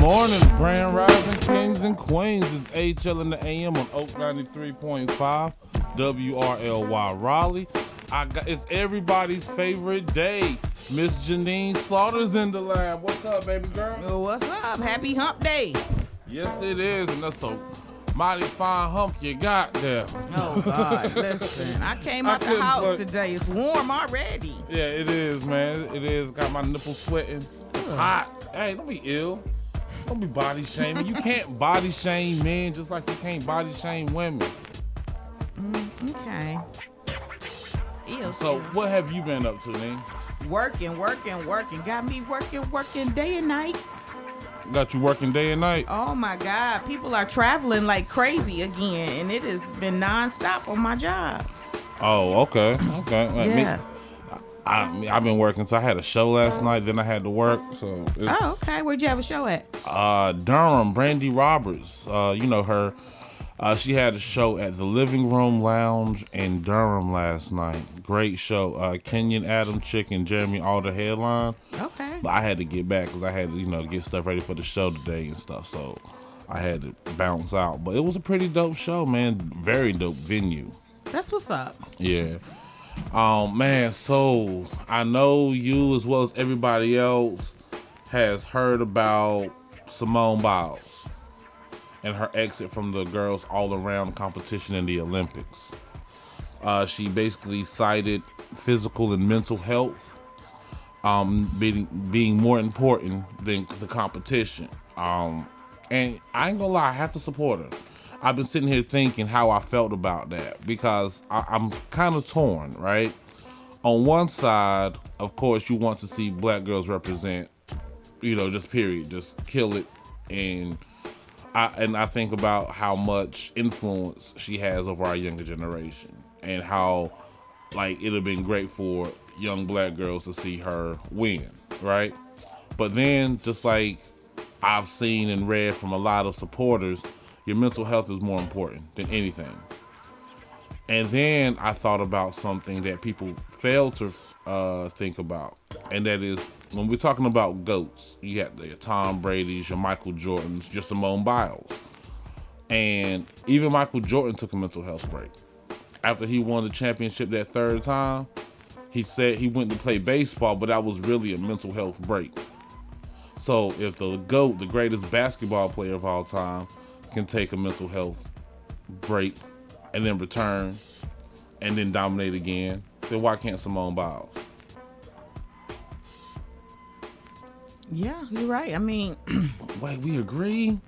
morning, Grand Rising Kings and Queens. It's HL in the AM on Oak 93.5, WRLY Raleigh. It's everybody's favorite day. Miss Janeen Slaughter's in the lab. What's up, baby girl? Well, what's up? Happy hump day. Yes, it is, and that's a mighty fine hump you got there. Oh, God, listen. I came out the house today. It's warm already. Yeah, it is, man. It is. Got my nipples sweating. It's hot. Hey, don't be ill. Don't be body shaming. You can't body shame men just like you can't body shame women. Okay. Ew. So, what have you been up to, Ning? Working. Got me working day and night. Got you working day and night? Oh, my God. People are traveling like crazy again, and it has been nonstop on my job. Oh, okay. Yeah. I've been working, so I had a show last night, then I had to work. So Oh, okay. Where'd you have a show at? Durham, Brandy Roberts. You know her. She had a show at the Living Room Lounge in Durham last night. Great show. Kenyon Adam Chick and Jeremy Alder headline. Okay. But I had to get back because I had to, get stuff ready for the show today and stuff. So I had to bounce out. But it was a pretty dope show, man. Very dope venue. That's what's up. Yeah. Man, so I know you as well as everybody else has heard about Simone Biles and her exit from the girls all-around competition in the Olympics. She basically cited physical and mental health being more important than the competition. And I ain't gonna lie, I have to support her. I've been sitting here thinking how I felt about that because I'm kind of torn, right? On one side, of course, you want to see black girls represent, just period, just kill it. And I think about how much influence she has over our younger generation and how, it'd have been great for young black girls to see her win, right? But then, just like I've seen and read from a lot of supporters, your mental health is more important than anything. And then I thought about something that people fail to think about, and that is when we're talking about GOATs, you got your Tom Brady's, your Michael Jordans, your Simone Biles. And even Michael Jordan took a mental health break. After he won the championship that third time, he said he went to play baseball, but that was really a mental health break. So if the GOAT, the greatest basketball player of all time, can take a mental health break and then return and then dominate again, then why can't Simone Biles? Yeah, you're right. I mean, wait, we agree?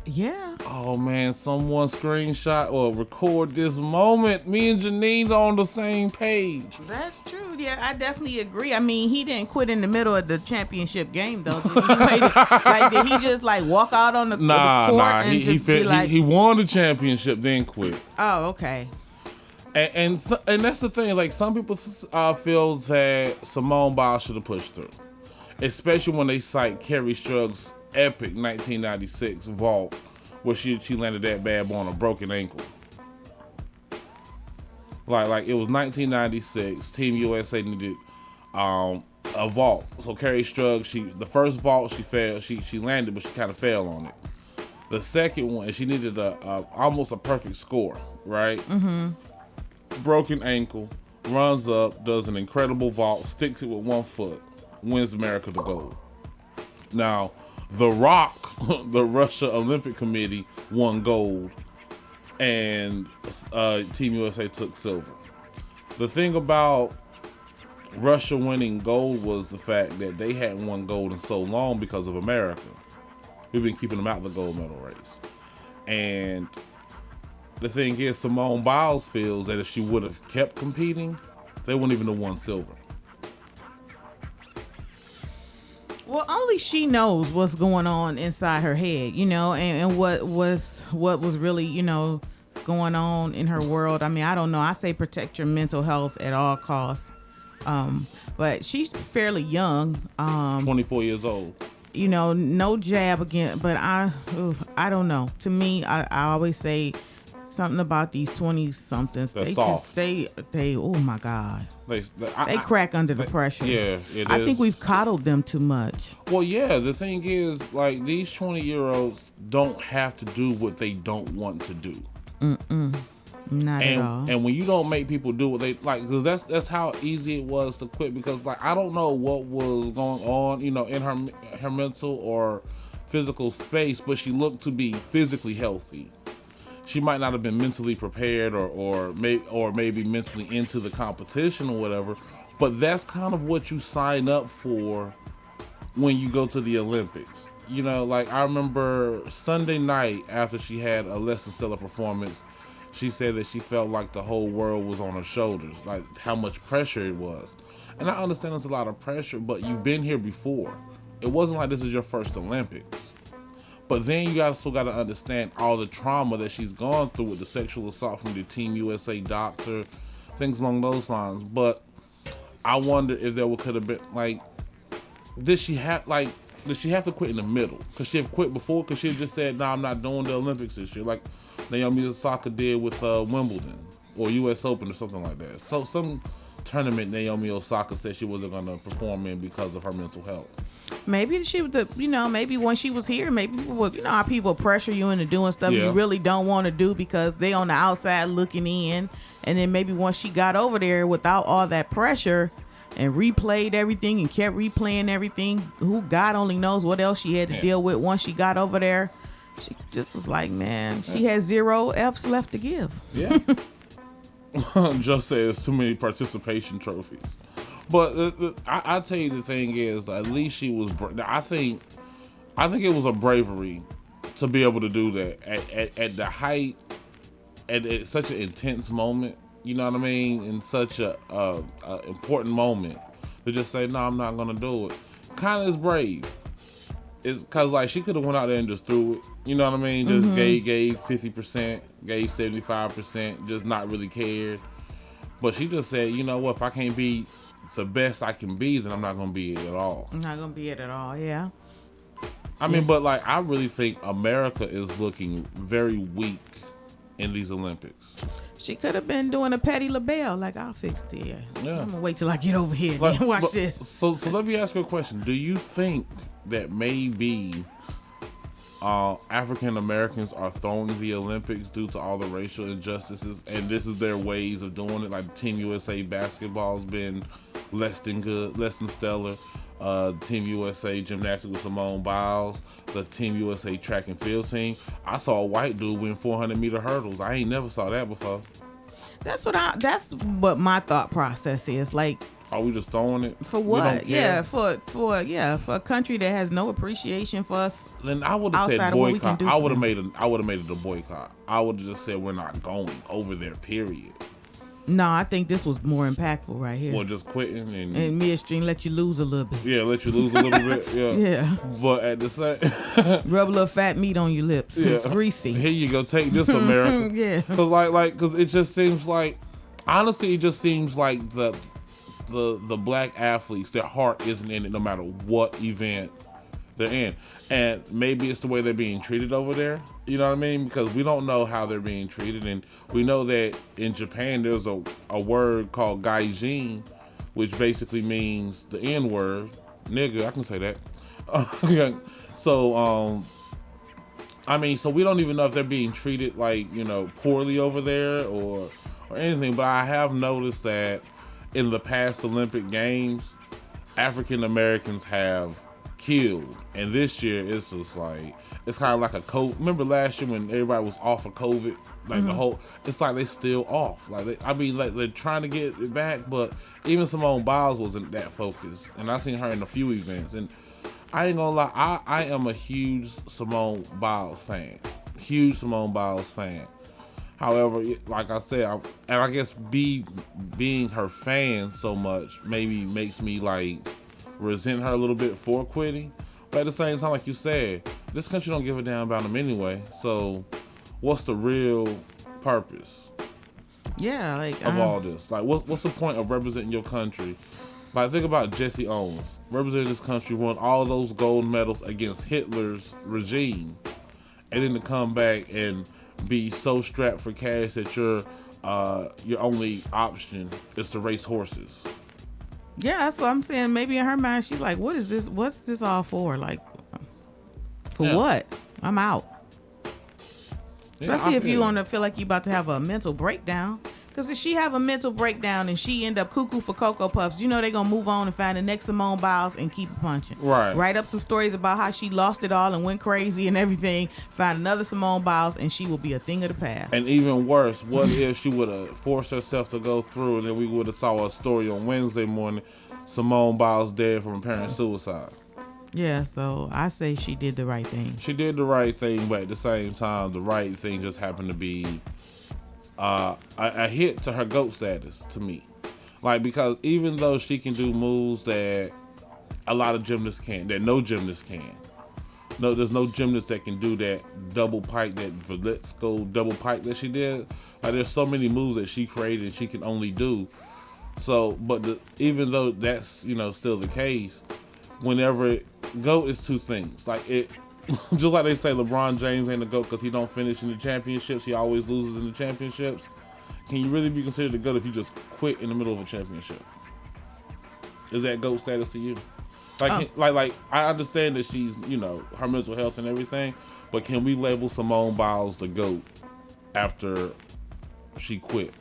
Yeah. Oh man, someone screenshot or record this moment. Me and Janeen on the same page. That's true. Yeah, I definitely agree. I mean, he didn't quit in the middle of the championship game, though. Did he just walk out on the court? And he won the championship, then quit. Oh, okay. And that's the thing. Some people feel that Simone Biles should have pushed through, especially when they cite Kerry Strug's epic 1996 vault where she landed that bad boy on a broken ankle. Like it was 1996. Team USA needed a vault. So Kerry Strug, the first vault she failed. She landed, but she kind of fell on it. The second one, she needed almost a perfect score, right? Mm-hmm. Broken ankle, runs up, does an incredible vault, sticks it with one foot, wins America the gold. Now, The Rock, the Russia Olympic Committee, won gold, and Team USA took silver. The thing about Russia winning gold was the fact that they hadn't won gold in so long because of America. We've been keeping them out of the gold medal race. And the thing is, Simone Biles feels that if she would have kept competing, they wouldn't even have won silver. Well, only she knows what's going on inside her head, and what was really, going on in her world. I mean, I don't know. I say protect your mental health at all costs. But she's fairly young. 24 years old. No jab again, but I don't know. To me, I always say Something about these 20-somethings. They're They soft. they. Oh my God. They Crack under the pressure. Yeah, it I is. think we've coddled them too much. Well, yeah. The thing is, like, these 20-year-olds don't have to do what they don't want to do. Not at all. And when you don't make people do what they like, because that's how easy it was to quit. Because, like, I don't know what was going on, in her mental or physical space, but she looked to be physically healthy. She might not have been mentally prepared or maybe mentally into the competition or whatever, but that's kind of what you sign up for when you go to the Olympics. Like, I remember Sunday night after she had a less than stellar performance, she said that she felt like the whole world was on her shoulders, like how much pressure it was. And I understand there's a lot of pressure, but you've been here before. It wasn't like this is your first Olympics. But then you also got to understand all the trauma that she's gone through with the sexual assault from the Team USA doctor, things along those lines. But I wonder if there could have been, like, did she have to quit in the middle? Could she have quit before? Could she have just said, "No, I'm not doing the Olympics this year," like Naomi Osaka did with Wimbledon or U.S. Open or something like that? So some tournament Naomi Osaka said she wasn't going to perform in because of her mental health. Maybe maybe when she was here, maybe people would, how people pressure you into doing stuff you really don't want to do because they on the outside looking in. And then maybe once she got over there without all that pressure and replayed everything and kept replaying everything, who God only knows what else she had to deal with once she got over there. She just was like, man, she had 0 F's left to give. Yeah. Just says too many participation trophies. But I tell you, the thing is, at least she was. I think it was a bravery to be able to do that at the height, at such an intense moment. You know what I mean? In such a important moment, to just say, "No, I'm not gonna do it." Kind of is brave. It's because, like, she could have went out there and just threw it. You know what I mean? Just gave 50%, gave 75%, just not really cared. But she just said, "You know what? If I can't be the best I can be, then I'm not gonna be it at all." I'm not gonna be it at all. Yeah. I mean, but, like, I really think America is looking very weak in these Olympics. She could have been doing a Patti LaBelle, like, I'll fix it. Yeah. I'm gonna wait till I get over here and watch this. So let me ask you a question. Do you think that maybe African Americans are throwing the Olympics due to all the racial injustices, and this is their ways of doing it? Like, Team USA basketball's been less than good, less than stellar. Team USA gymnastics with Simone Biles, the Team USA track and field team. I saw a white dude win 400-meter hurdles. I ain't never saw that before. That's what my thought process is. Like, are we just throwing it? For what? Yeah, for a country that has no appreciation for us. Then I would have said boycott. I would have made it a boycott. I would have just said we're not going over there, period. No, I think this was more impactful right here. Well, just quitting and midstream, let you lose a little bit. Yeah, let you lose a little bit. Yeah. Yeah. But at the same, rub a little fat meat on your lips. Yeah. It's greasy. Here you go. Take this, America. Yeah. Because it just seems like, honestly, it just seems like the black athletes, their heart isn't in it, no matter what event they're in. And maybe it's the way they're being treated over there. You know what I mean? Because we don't know how they're being treated. And we know that in Japan, there's a word called gaijin, which basically means the N-word. Nigga, I can say that. So, so we don't even know if they're being treated, like, poorly over there or anything. But I have noticed that in the past Olympic Games, African Americans have killed, and this year it's just like, it's kind of like a COVID. Remember last year when everybody was off of COVID, like the whole, it's like they still off. Like they're trying to get it back, but even Simone Biles wasn't that focused, and I seen her in a few events, and I ain't gonna lie, I am a huge Simone Biles fan. However, like I said, I guess being her fan so much maybe makes me, like, resent her a little bit for quitting. But at the same time, like you said, this country don't give a damn about them anyway. So what's the real purpose? Yeah, of all this? Like, what's the point of representing your country? Like, think about Jesse Owens, representing this country, won all those gold medals against Hitler's regime, and then to come back and be so strapped for cash that your only option is to race horses. Yeah, that's what I'm saying. Maybe in her mind, she's like, "What is this? What's this all for? Like, for what? I'm out." Especially if you want to feel like you about to have a mental breakdown. Because if she have a mental breakdown and she end up cuckoo for Cocoa Puffs, you know they're going to move on and find the next Simone Biles and keep punching. Right. Write up some stories about how she lost it all and went crazy and everything. Find another Simone Biles and she will be a thing of the past. And even worse, what if she would have forced herself to go through and then we would have saw a story on Wednesday morning, Simone Biles dead from apparent suicide. Yeah, so I say she did the right thing. She did the right thing, but at the same time, the right thing just happened to be a hit to her GOAT status to me. Like, because even though she can do moves that a lot of gymnasts can't, that no gymnast can. No, there's no gymnast that can do that double pike, that Veletsko double pike that she did. Like, there's so many moves that she created she can only do. So, but even though that's, still the case, whenever GOAT is two things. Like, it, just like they say LeBron James ain't the GOAT because he don't finish in the championships. He always loses in the championships. Can you really be considered the GOAT if you just quit in the middle of a championship? Is that GOAT status to you? Like I understand that she's, her mental health and everything, but can we label Simone Biles the GOAT after she quit?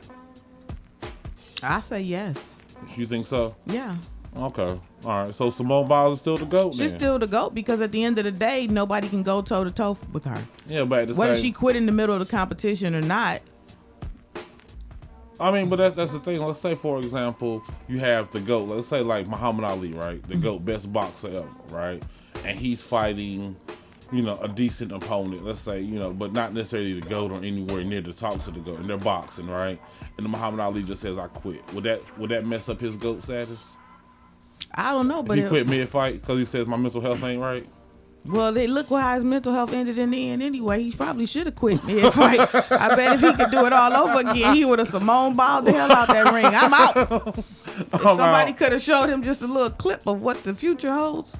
I say yes. You think so? Yeah. Okay. All right. So Simone Biles is still the GOAT. She's still the GOAT because at the end of the day, nobody can go toe to toe with her. Yeah, but at the whether she quit in the middle of the competition or not. I mean, but that's the thing. Let's say, for example, you have the GOAT. Let's say like Muhammad Ali, right? The GOAT, best boxer ever, right? And he's fighting, a decent opponent. Let's say, but not necessarily the GOAT or anywhere near the top of the GOAT. And they're boxing, right? And the Muhammad Ali just says, "I quit." Would that mess up his GOAT status? I don't know, but he quit mid-fight because he says my mental health ain't right. Well, look how his mental health ended in the end anyway. He probably should have quit mid-fight. I bet if he could do it all over again, he would have Simone Biles the hell out that ring. I'm out. If somebody could have showed him just a little clip of what the future holds,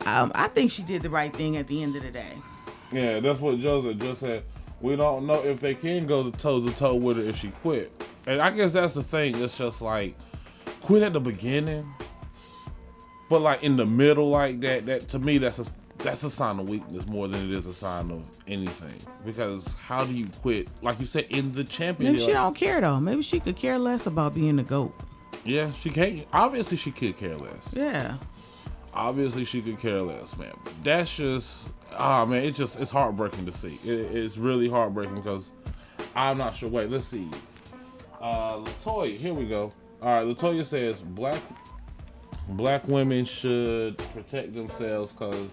I think she did the right thing at the end of the day. Yeah, that's what Joseph just said. We don't know if they can go toe-to-toe with her if she quit. And I guess that's the thing. It's just like, quit at the beginning. But like in the middle like that to me that's a sign of weakness more than it is a sign of anything. Because how do you quit? Like you said, in the championship. Maybe she don't care though. Maybe she could care less about being the GOAT. Yeah, she can't. Obviously she could care less. Yeah. Obviously she could care less, man. But that's just, man, it's heartbreaking to see. It's really heartbreaking because I'm not sure. Wait, let's see. LaToya, here we go. All right, LaToya says Black women should protect themselves because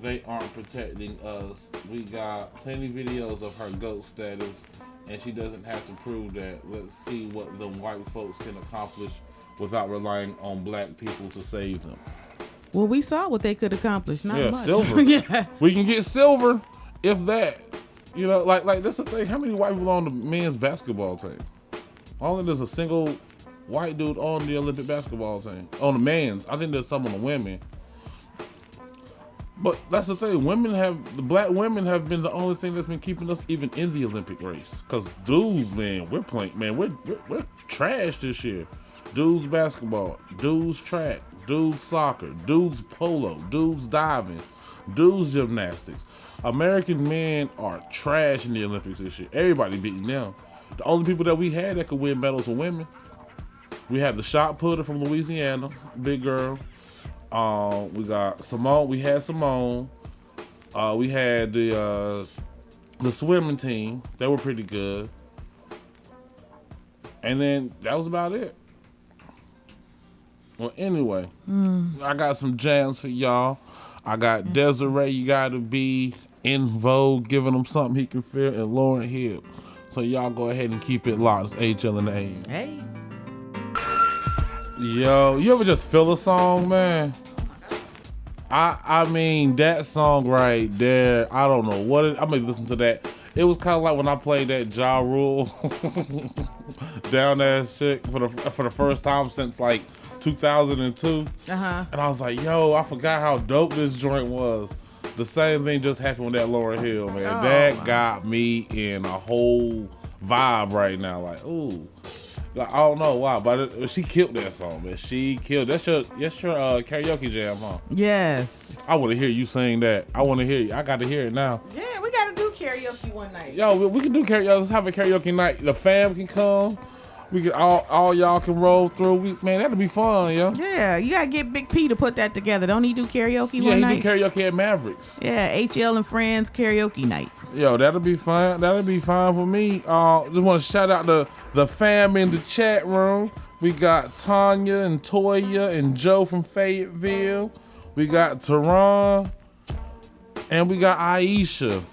they aren't protecting us. We got plenty videos of her GOAT status, and she doesn't have to prove that. Let's see what the white folks can accomplish without relying on black people to save them. Well, we saw what they could accomplish. Not much. Silver. Yeah. We can get silver, if that. Like that's the thing. How many white people on the men's basketball team? Only there's a single white dude on the Olympic basketball team. On the men's. I think there's some on the women. But that's the thing. The black women have been the only thing that's been keeping us even in the Olympic race. Because dudes, man, we're trash this year. Dudes basketball, dudes track, dudes soccer, dudes polo, dudes diving, dudes gymnastics. American men are trash in the Olympics this year. Everybody beating them. The only people that we had that could win medals were women. We had the shot putter from Louisiana, big girl. We got Simone. We had Simone. We had the swimming team. They were pretty good. And then that was about it. Well, anyway, I got some jams for y'all. I got Desiree, You Gotta Be, In Vogue, giving him something he can feel, and Lauren Hill. So y'all go ahead and keep it locked. It's HL and the AM. Hey. Yo, you ever just feel a song, man? I mean, that song right there, I don't know what it, I may listen to that. It was kind of like when I played that Ja Rule down that shit for the first time since like 2002. And I was like, yo, I forgot how dope this joint was. The same thing just happened with that Lauryn Hill, man. Oh, That wow. got me in a whole vibe right now. Like, ooh. Like, I don't know why, but she killed that song, man. She killed. That's your karaoke jam, huh? Yes. I want to hear you sing that. I want to hear you. I got to hear it now. Yeah, we gotta do karaoke one night. Yo, we can do karaoke. Let's have a karaoke night. The fam can come. We can all y'all can roll through. Man, that'll be fun, yo. Yeah, you gotta get Big P to put that together. Don't he do karaoke Yeah, one he night? do karaoke at Mavericks. Yeah, HL and Friends karaoke night. Yo, that'll be fine. That'll be fine for me. Just want to shout out the fam in the chat room. We got Tanya and Toya and Joe from Fayetteville. We got Tehran. And we got Aisha.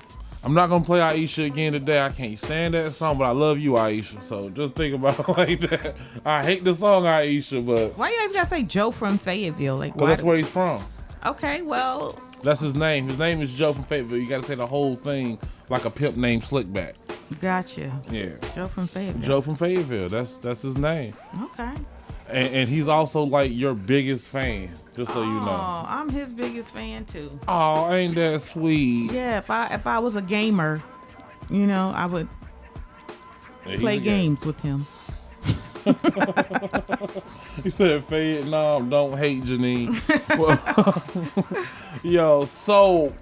I'm not going to play Aisha again today. I can't stand that song, but I love you, Aisha. So just think about it like that. I hate the song, Aisha, but... Why you guys gotta say Joe from Fayetteville? Like, Well, why that's where he's from. Okay, well... That's his name. His name is Joe from Fayetteville. You got to say the whole thing like a pimp named Slickback. Gotcha. Yeah. Joe from Fayetteville. Joe from Fayetteville. That's his name. Okay. And he's also like your biggest fan, just so you know. Oh, I'm his biggest fan too. Oh, ain't that sweet? Yeah, if I was a gamer, you know, I would Yeah, play games with him. You said Vietnam, don't hate Janeen. Well, yo, so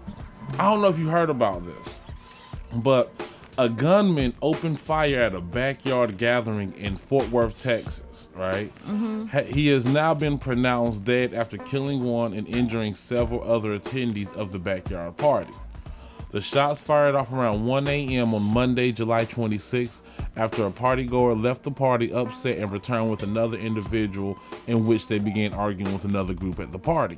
I don't know if you heard about this, but a gunman opened fire at a backyard gathering in Fort Worth, Texas, right? Mm-hmm. He has now been pronounced dead after killing one and injuring several other attendees of the backyard party. The shots fired off around 1 a.m. on Monday, July 26th, after a partygoer left the party upset and returned with another individual, in which they began arguing with another group at the party.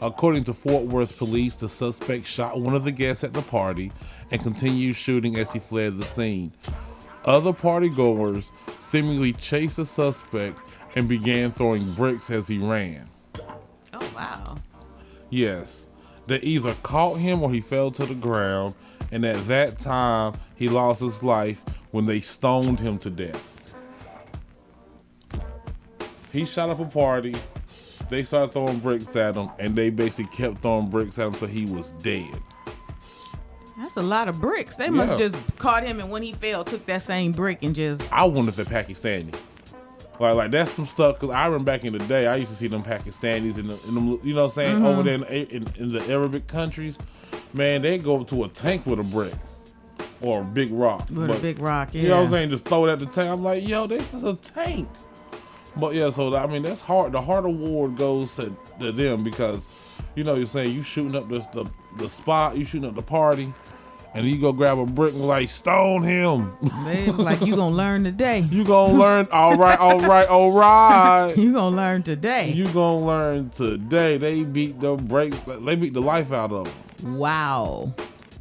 According to Fort Worth police, the suspect shot one of the guests at the party and continued shooting as he fled the scene. Other partygoers seemingly chased the suspect and began throwing bricks as he ran. Oh, wow. Yes. They either caught him or he fell to the ground, and at that time, he lost his life when they stoned him to death. He shot up a party, they started throwing bricks at him, and they basically kept throwing bricks at him until he was dead. That's a lot of bricks. They must just caught him, and when he fell, took that same brick and just... I wonder if they're Pakistani. Like that's some stuff, because I remember back in the day, I used to see them Pakistanis in them, you know what I'm saying, over there in the Arabic countries. Man, they go to a tank with a brick or a big rock. With a big rock, yeah. You know what I'm saying? Just throw it at the tank. I'm like, yo, this is a tank. But yeah, so I mean, that's hard. The heart award goes to them because, you know, you're saying you shooting up the spot, you shooting up the party, and you go grab a brick and like stone him. Man, like you gonna learn today. You gonna learn. All right. You gonna learn today. You gonna learn today. They beat the brakes. They beat the life out of him. Wow.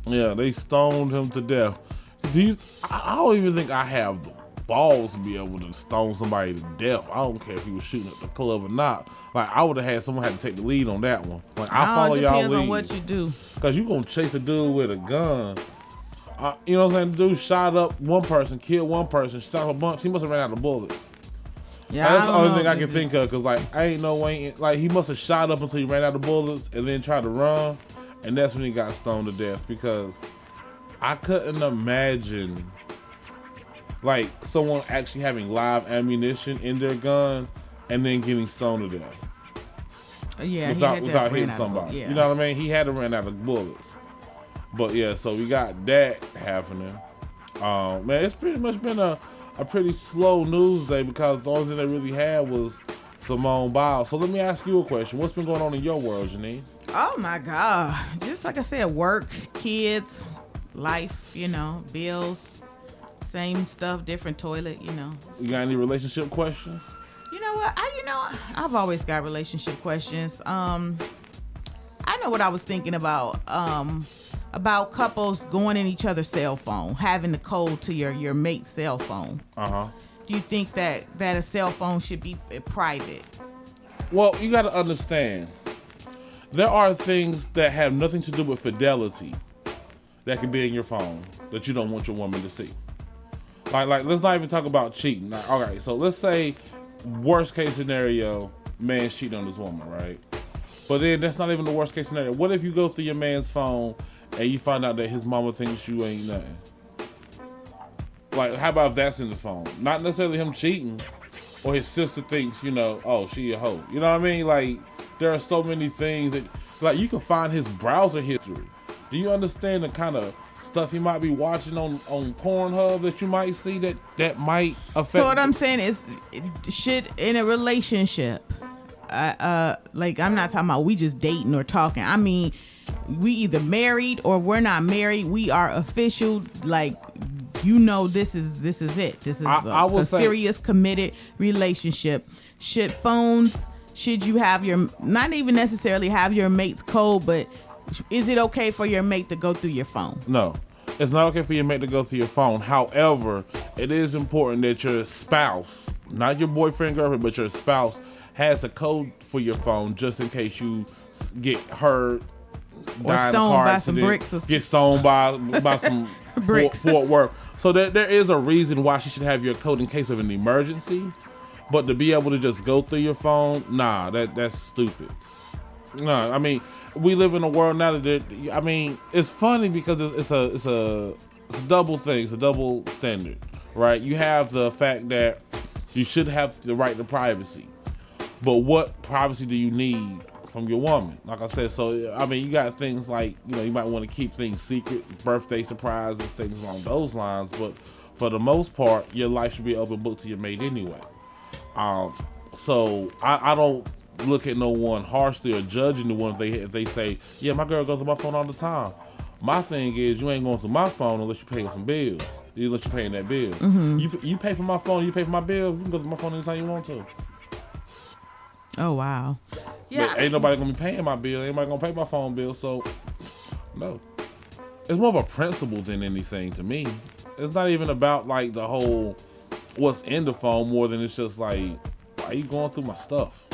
Yeah, they stoned him to death. I don't even think I have the balls to be able to stone somebody to death. I don't care if he was shooting at the club or not. Like I would have had someone had to take the lead on that one. Like I follow y'all lead. Depends on what you do. Cause you gonna chase a dude with a gun. You know what I'm saying? The dude shot up one person, killed one person, shot up a bunch. He must have ran out of bullets. Yeah, That's the only thing I can think of. Cause like I ain't no way. Like he must have shot up until he ran out of bullets and then tried to run, and that's when he got stoned to death. Because I couldn't imagine like someone actually having live ammunition in their gun and then getting stoned to death. Yeah, without hitting somebody. Yeah. You know what I mean? He had to run out of bullets. But yeah, so we got that happening. Man, it's pretty much been a pretty slow news day because the only thing they really had was Simone Biles. So let me ask you a question. What's been going on in your world, Janeen? Oh my God. Just like I said, work, kids, life, you know, bills, same stuff, different toilet, you know. You got any relationship questions? You know what? I've always got relationship questions. I know what I was thinking about couples going in each other's cell phone, having the code to your mate's cell phone. Do you think that a cell phone should be private? Well, you got to understand, there are things that have nothing to do with fidelity that can be in your phone that you don't want your woman to see. Like let's not even talk about cheating. Now, all right, so let's say worst case scenario, man cheating on his woman, right? But then that's not even the worst case scenario. What if you go through your man's phone and you find out that his mama thinks you ain't nothing? Like, how about if that's in the phone? Not necessarily him cheating, or his sister thinks, you know, oh, she a hoe. You know what I mean? Like, there are so many things that, like, you can find his browser history. Do you understand the kind of stuff he might be watching on Pornhub that you might see that might affect? So what I'm saying is, shit in a relationship. Like, I'm not talking about we just dating or talking. I mean, we either married or we're not married. We are official. Like, you know, this is it. This is a serious, committed relationship. Should phones? Should you have not even necessarily have your mate's code, but is it okay for your mate to go through your phone? No, it's not okay for your mate to go through your phone. However, it is important that your spouse, not your boyfriend, girlfriend, but your spouse, has a code for your phone just in case you get hurt, or stoned by some bricks, or get stoned by some bricks. Fort Worth. So there is a reason why she should have your code in case of an emergency. But to be able to just go through your phone, nah, that's stupid. No, I mean, we live in a world now that I mean, it's funny because it's a double thing, it's a double standard, right? You have the fact that you should have the right to privacy, but what privacy do you need from your woman? Like I said, so I mean, you got things like, you know, you might want to keep things secret, birthday surprises, things along those lines, but for the most part, your life should be open book to your mate anyway. So I don't look at no one harshly or judging the one if they say, yeah, my girl goes through my phone all the time. My thing is, you ain't going through my phone unless you're paying some bills. Unless you're paying that bill. Mm-hmm. You pay for my phone, you pay for my bill, you can go through my phone anytime you want to. Oh, wow. Yeah. But ain't nobody gonna be paying my bill, ain't nobody gonna pay my phone bill, so no. It's more of a principle than anything to me. It's not even about like the whole what's in the phone more than it's just like, why are you going through my stuff?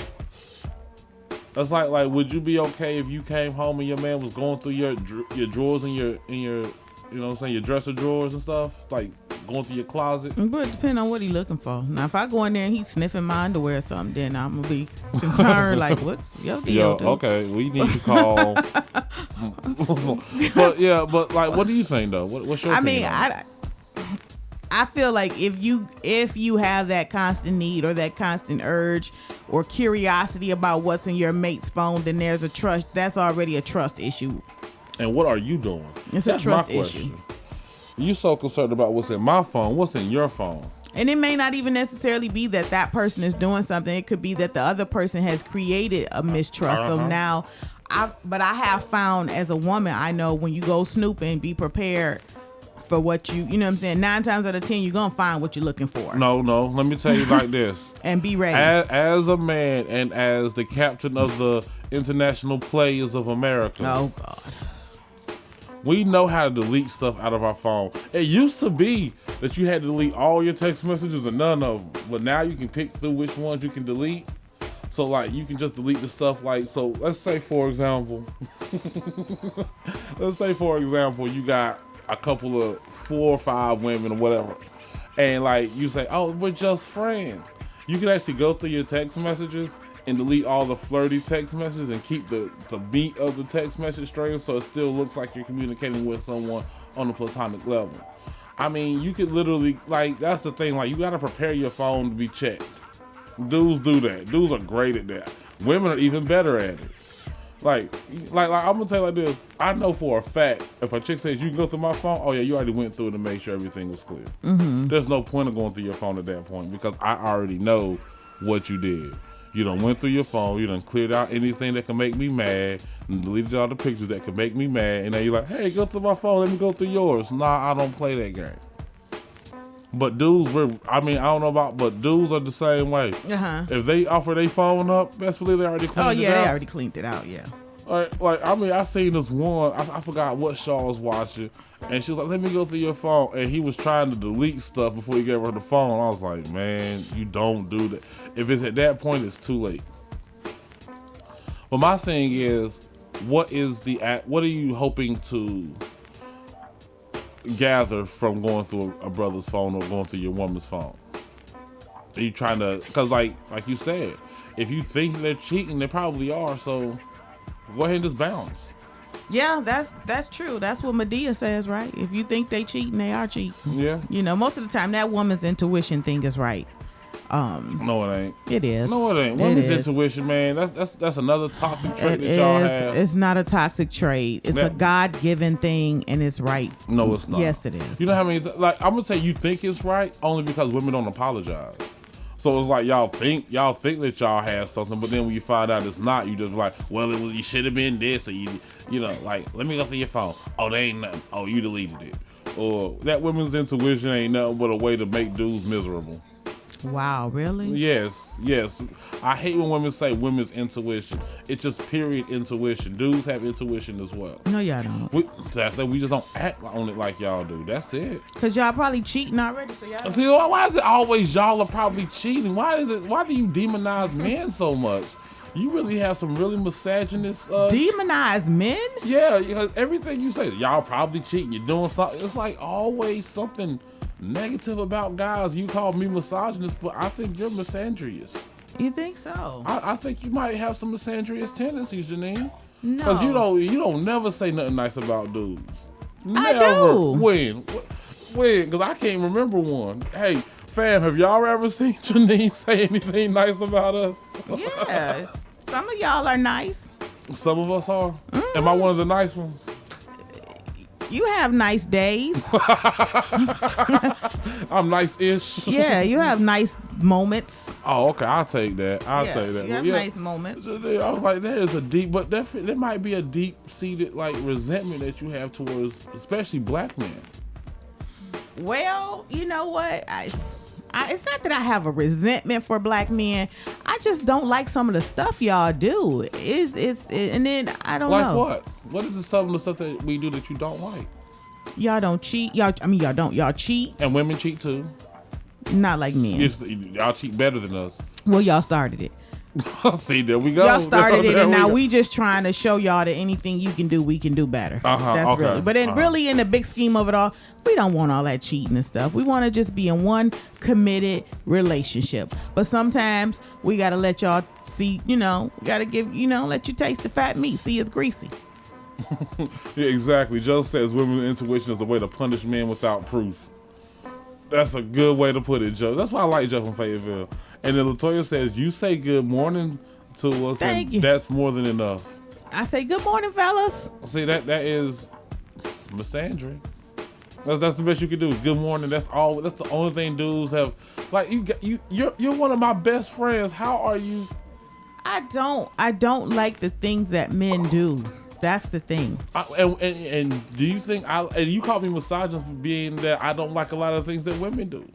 That's like would you be okay if you came home and your man was going through your drawers and your you know what I'm saying, your dresser drawers and stuff, like going through your closet? But depending on what he looking for. Now, if I go in there and he's sniffing my underwear or something, then I'm gonna be concerned. Like, what's your deal? Yo, okay, we need to call. but like, what do you think though? What's your opinion? I mean, I feel like if you have that constant need or that constant urge or curiosity about what's in your mate's phone, then there's a trust. That's already a trust issue. And what are you doing? That's a trust issue. You so concerned about what's in my phone. What's in your phone? And it may not even necessarily be that person is doing something. It could be that the other person has created a mistrust. So now, I have found as a woman, I know when you go snooping, be prepared for what you know what I'm saying? 9 times out of 10, you're going to find what you're looking for. No. Let me tell you like this. And be ready. As a man and as the captain of the International Players of America. Oh, God. We know how to delete stuff out of our phone. It used to be that you had to delete all your text messages or none of them. But now you can pick through which ones you can delete. So, like, you can just delete the stuff like, so let's say, for example, you got a couple of 4 or 5 women or whatever. And, like, you say, oh, we're just friends. You can actually go through your text messages and delete all the flirty text messages and keep the beat of the text message stream so it still looks like you're communicating with someone on a platonic level. I mean, you could literally, like, that's the thing, like, you got to prepare your phone to be checked. Dudes do that. Dudes are great at that. Women are even better at it. Like I'm gonna tell you like this. I know for a fact if a chick says you can go through my phone, oh yeah, you already went through it to make sure everything was clear. Mm-hmm. There's no point of going through your phone at that point because I already know what you did. You done went through your phone, you done cleared out anything that can make me mad, and deleted all the pictures that can make me mad, and now you're like, hey, go through my phone, let me go through yours. Nah, I don't play that game. But dudes, I don't know about, but dudes are the same way. Uh-huh. If they offer their phone up, best believe they already cleaned it out. Oh, yeah, they already cleaned it out, yeah. I seen this one, I forgot what show I was watching, and she was like, let me go through your phone, and he was trying to delete stuff before he gave her the phone. I was like, man, you don't do that. If it's at that point, it's too late. But my thing is, what are you hoping to gather from going through a brother's phone or going through your woman's phone? Are you trying to, because like you said, if you think they're cheating, they probably are, so Go ahead and just bounce. Yeah, that's true. That's what Medea says, right? If you think they cheating, they are cheating. Yeah. You know, most of the time that woman's intuition thing is right. No, it ain't. It is. No, it ain't. Women's intuition, man. That's another toxic trait that y'all have. It's not a toxic trait. It's a God-given thing, and it's right. No, it's not. Yes, it is. You know how many? Like, I'm gonna say you think it's right only because women don't apologize. So it's like y'all think that y'all have something, but then when you find out it's not, you just like, well, it was, you should have been this, or you know, like, let me go through your phone. Oh, they ain't nothing. Oh, you deleted it. Or that women's intuition ain't nothing but a way to make dudes miserable. Wow, really? Yes. I hate when women say women's intuition. It's just period intuition. Dudes have intuition as well. No, y'all don't. We just don't act on it like y'all do. That's it. Cause y'all probably cheating already. So y'all. See, why is it always y'all are probably cheating? Why do you demonize men so much? You really have some really misogynist. Demonize men? Yeah, because everything you say, y'all probably cheating. You're doing something. It's like always something negative about guys. You call me misogynist, but I think you're misandrous. You think so? I think you might have some misandrous tendencies, Janeen. No. Because you don't never say nothing nice about dudes. Never. I do. When? Because I can't remember one. Hey, fam, have y'all ever seen Janeen say anything nice about us? Yeah. Some of y'all are nice. Some of us are. Mm-hmm. Am I one of the nice ones? You have nice days. I'm nice-ish. Yeah, you have nice moments. Oh, okay. I'll take that. I'll take that. You have nice moments. I was like, there is a deep, but there might be a deep-seated like resentment that you have towards, especially black men. Well, you know what? It's not that I have a resentment for black men. I just don't like some of the stuff y'all do. And then I don't know. Like what? What is some of the stuff that we do that you don't like? Y'all don't cheat. Y'all cheat. And women cheat too. Not like men. Y'all cheat better than us. Well, y'all started it. See, there we go. Y'all started it, and now we just trying to show y'all that anything you can do, we can do better. That's okay. really. But really, in the big scheme of it all, we don't want all that cheating and stuff. We want to just be in one committed relationship. But sometimes we gotta let y'all see. We gotta give. Let you taste the fat meat. See, it's greasy. Yeah, exactly. Joe says women's intuition is a way to punish men without proof. That's a good way to put it, Joe. That's why I like Joe from Fayetteville. And then Latoya says, you say good morning to us, Thank you. That's more than enough. I say good morning, fellas. See, that is misandry. That's the best you can do. Good morning. That's all. That's the only thing dudes have. Like you're one of my best friends. How are you? I don't like the things that men do. That's the thing. And do you think and you call me misogynist for being that I don't like a lot of things that women do?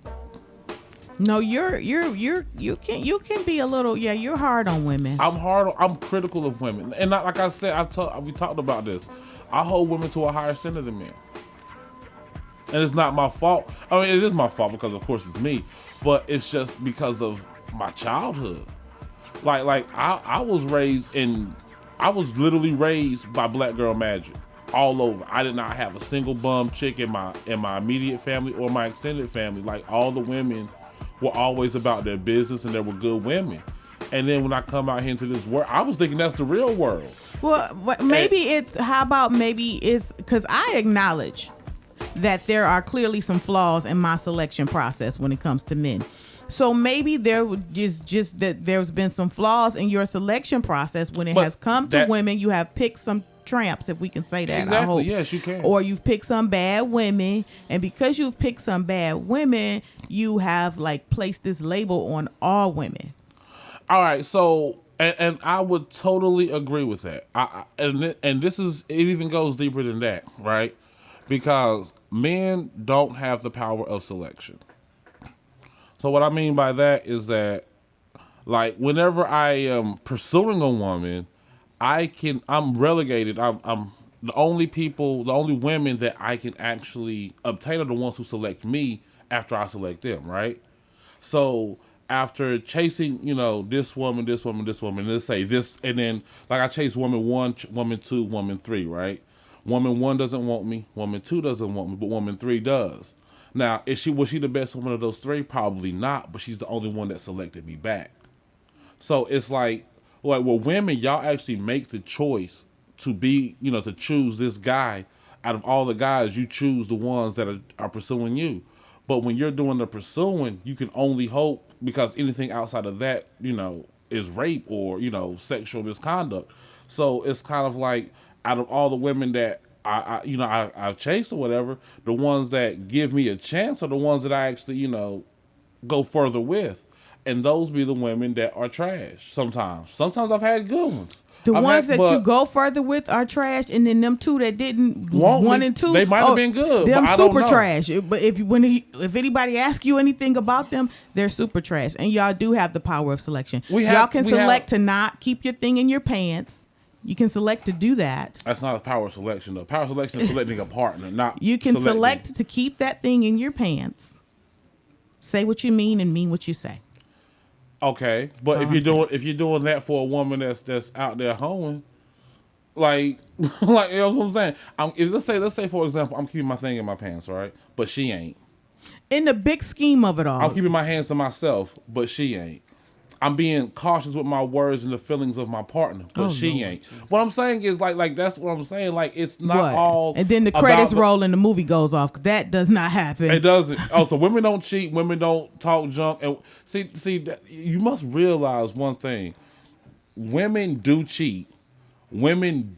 No, you can be a little, you're hard on women. I'm critical of women. And like I said, we talked about this. I hold women to a higher standard than men. And it's not my fault. I mean, it is my fault because of course it's me, but it's just because of my childhood. Like I was literally raised by black girl magic all over. I did not have a single bum chick in my immediate family or my extended family. Like all the women were always about their business and they were good women. And then when I come out here into this world, I was thinking that's the real world. Well, maybe it's because I acknowledge that there are clearly some flaws in my selection process when it comes to men. So maybe there would just that there's been some flaws in your selection process when it has come to women. You have picked some tramps, if we can say that. Exactly. I hope. Yes, you can. Or you've picked some bad women, and because you've picked some bad women, you have placed this label on all women. All right. So, and I would totally agree with that. And this is, it even goes deeper than that, right? Because men don't have the power of selection. So what I mean by that is that, like, whenever I am pursuing a woman, I'm relegated. I'm the only women that I can actually obtain are the ones who select me after I select them, right? So after chasing, this woman, let's say this, and then like I chase woman 1, woman 2, woman 3, right? Woman 1 doesn't want me, woman 2 doesn't want me, but woman 3 does. Now, was she the best woman of those 3? Probably not, but she's the only one that selected me back. So it's like Like with women, y'all actually make the choice to be, to choose this guy. Out of all the guys, you choose the ones that are pursuing you. But when you're doing the pursuing, you can only hope, because anything outside of that, is rape or, sexual misconduct. So it's kind of like, out of all the women that I chase or whatever, the ones that give me a chance are the ones that I actually, go further with. And those be the women that are trash sometimes. Sometimes I've had good ones. The ones that you go further with are trash, and then them two that didn't, one and two, they might have been good. Them but I super don't know. trash. But if anybody asks you anything about them, they're super trash. And y'all do have the power of selection. Y'all can select to not keep your thing in your pants. You can select to do that. That's not a power selection, though. Power selection is selecting a partner, not you can select to keep that thing in your pants. Say what you mean and mean what you say. Okay, but if you're doing that for a woman that's out there hoeing, like like, you know what I'm saying? Let's say for example, I'm keeping my thing in my pants, right? But she ain't. In the big scheme of it all, I'm keeping my hands to myself, but she ain't. I'm being cautious with my words and the feelings of my partner, but she ain't. What I'm saying is like that's what I'm saying. Like, it's not all. And then the credits roll and the movie goes off. That does not happen. It doesn't. Oh, so women don't cheat. Women don't talk junk. And see, you must realize one thing. Women do cheat. Women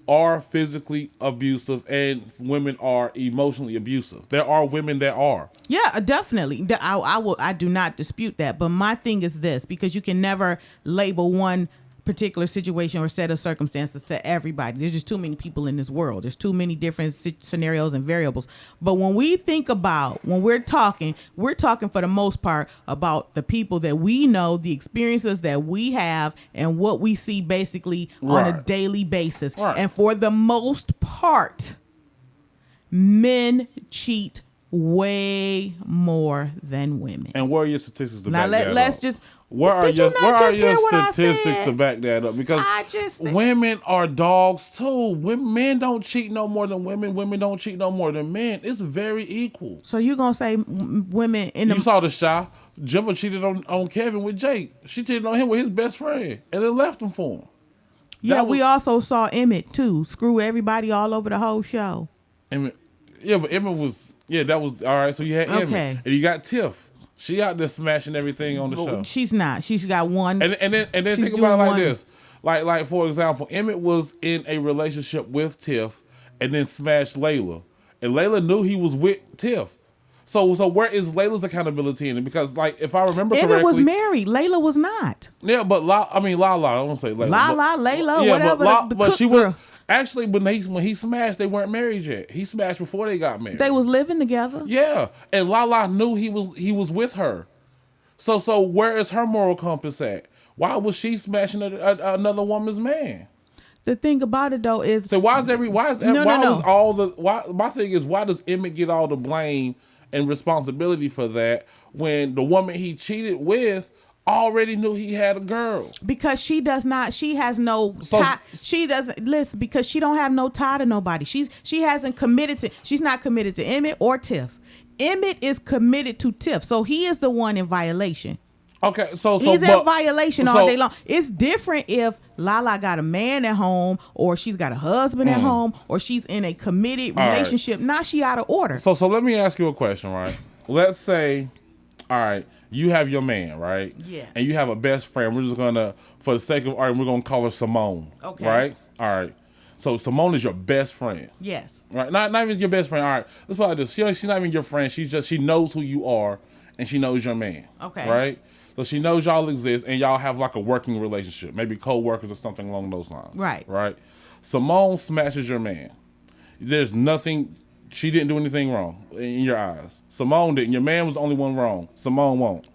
are physically abusive, and women are emotionally abusive. There are women that are. Yeah, definitely. I do not dispute that. But my thing is this, because you can never label one particular situation or set of circumstances to everybody. There's just too many people in this world. There's too many different scenarios and variables. But when we're talking for the most part about the people that we know, the experiences that we have, and what we see basically on a daily basis. Right. And for the most part, men cheat way more than women. And where are your statistics to now back that let's up? just Where are your statistics said? to back that up? Because women are dogs too. Men don't cheat no more than women. Women don't cheat no more than men. It's very equal. So you gonna say women in the... You saw the shot. Jimbo cheated on Kevin with Jake. She cheated on him with his best friend and then left him for him. Yeah, we also saw Emmett too. Screw everybody all over the whole show. Emmett, but Emmett was... Yeah, that was... All right, so you had Emmett. And you got Tiff. She out there smashing everything on the show. She's not. She's got one. And then think about it like this. Like for example, Emmett was in a relationship with Tiff and then smashed Layla. And Layla knew he was with Tiff. So where is Layla's accountability in it? Because like if I remember correctly, Emmett was married. Layla was not. Yeah, but Lala, I don't want to say Layla. Layla, yeah, whatever. But she was actually when he smashed, they weren't married yet. He smashed before they got married. They was living together. Yeah, and Lala knew he was with her. So where is her moral compass at? Why was she smashing another woman's man? The thing about it though is, so my thing is, why does Emmett get all the blame and responsibility for that when the woman he cheated with already knew he had a girl? Because she has no tie. She doesn't listen because she don't have no tie to nobody. She's not committed to Emmett or Tiff. Emmett is committed to Tiff, so he is the one in violation. Okay, he's in violation all day long. It's different if Lala got a man at home, or she's got a husband at home, or she's in a committed relationship. Right. Now she out of order. So let me ask you a question, right? Let's say, all right, you have your man, right? Yeah. And you have a best friend. We're just gonna, for the sake of argument, we're gonna call her Simone. Okay. Right? All right. So Simone is your best friend. Yes. Right. Not even your best friend. All right. Let's put it like this. She's not even your friend. She knows who you are, and she knows your man. Okay. Right. So she knows y'all exist, and y'all have like a working relationship, maybe co-workers or something along those lines. Right. Right. Simone smashes your man. There's nothing. She didn't do anything wrong in your eyes. Simone didn't. Your man was the only one wrong. Simone won't.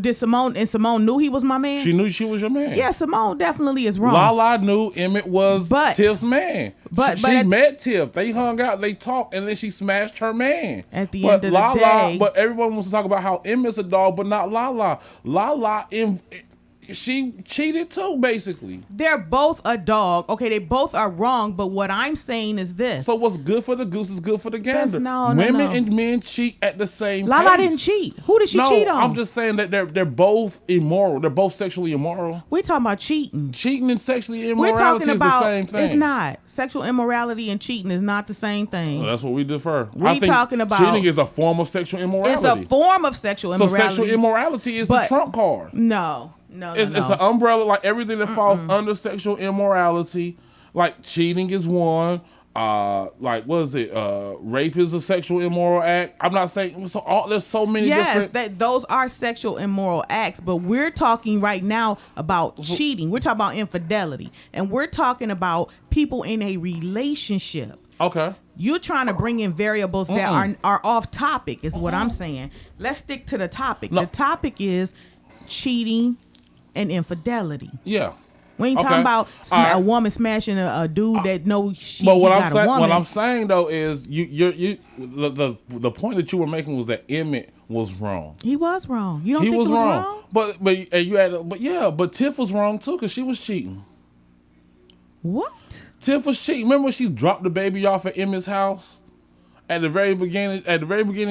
Did Simone knew he was my man? She knew she was your man. Yeah, Simone definitely is wrong. Lala knew Emmett was Tiff's man. But she met Tiff. They hung out, they talked, and then she smashed her man. At the end of the day. But everyone wants to talk about how Emmett's a dog, but not Lala. she cheated too, basically. They're both a dog. Okay, they both are wrong, but what I'm saying is this. So what's good for the goose is good for the gander. Women and men cheat at the same Lala pace. didn't cheat. Who did she cheat on? I'm just saying that they're both immoral. They're both sexually immoral. We're talking about cheating. Cheating and sexually immorality is the same thing. It's not. Sexual immorality and cheating is not the same thing. Well, that's what we defer. We're talking about cheating is a form of sexual immorality. It's a form of sexual immorality. So sexual immorality is the trump card. No. It's an umbrella, like everything that falls under sexual immorality. Like cheating is one. Like what is it? Rape is a sexual immoral act. I'm not saying there's so many different. Yes, those are sexual immoral acts, but we're talking right now about cheating. We're talking about infidelity, and we're talking about people in a relationship. Okay. You're trying to bring in variables that are off topic, is what I'm saying. Let's stick to the topic. No. The topic is cheating and infidelity. Yeah. We ain't talking about a woman smashing a dude that knows she got a woman. What I'm saying though is the point that you were making was that Emmett was wrong. He was wrong. You don't think he was wrong? But Tiff was wrong too because she was cheating. What? Tiff was cheating. Remember when she dropped the baby off at Emmett's house? At the very beginning,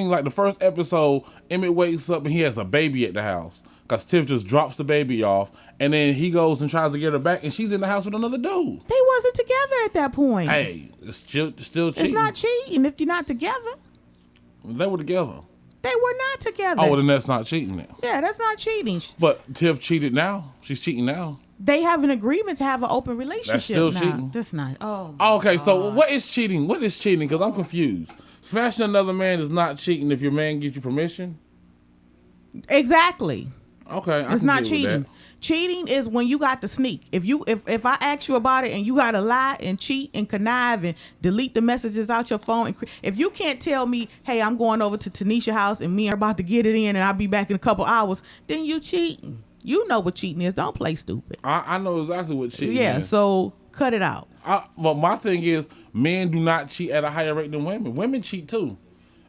like the first episode, Emmett wakes up and he has a baby at the house. Because Tiff just drops the baby off, and then he goes and tries to get her back, and she's in the house with another dude. They wasn't together at that point. Hey, it's still cheating. It's not cheating if you're not together. They were together. They were not together. Oh, well, then that's not cheating then. Yeah, that's not cheating. But Tiff cheated now. She's cheating now. They have an agreement to have an open relationship. That's still now. cheating. That's not. Okay, so what is cheating? What is cheating? Because I'm confused. Smashing another man is not cheating if your man gives you permission? Exactly. Okay, it's not cheating. Cheating is when you got to sneak. If I ask you about it and you got to lie and cheat and connive and delete the messages out your phone, if you can't tell me, hey, I'm going over to Tanisha's house and me are about to get it in and I'll be back in a couple hours, then you cheating. You know what cheating is. Don't play stupid. I know exactly what cheating is. Yeah, so cut it out. But my thing is, men do not cheat at a higher rate than women. Women cheat too,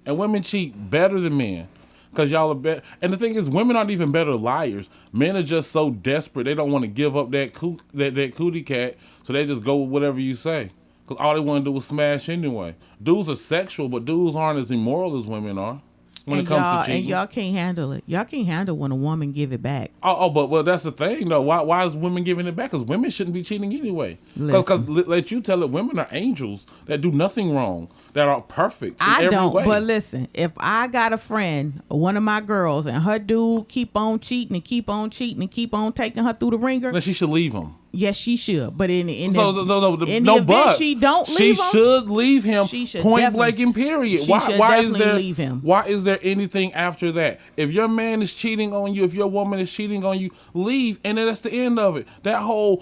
and women cheat better than men. Because y'all are better. And the thing is, women aren't even better liars. Men are just so desperate. They don't want to give up that cootie cat, so they just go with whatever you say. Because all they want to do is smash anyway. Dudes are sexual, but dudes aren't as immoral as women are when it comes to cheating. And y'all can't handle it. Y'all can't handle when a woman give it back. But that's the thing, though. Why is women giving it back? Because women shouldn't be cheating anyway. Because let you tell it, women are angels that do nothing wrong, that are perfect in every way. But listen, if I got a friend, one of my girls, and her dude keep on cheating and keep on cheating and keep on taking her through the ringer, then she should leave him. Yes, she should. But in the event she don't leave him, she should leave him. Point blank and period. Why is there leave him? Why is there anything after that? If your man is cheating on you, if your woman is cheating on you, leave, and then that's the end of it. That whole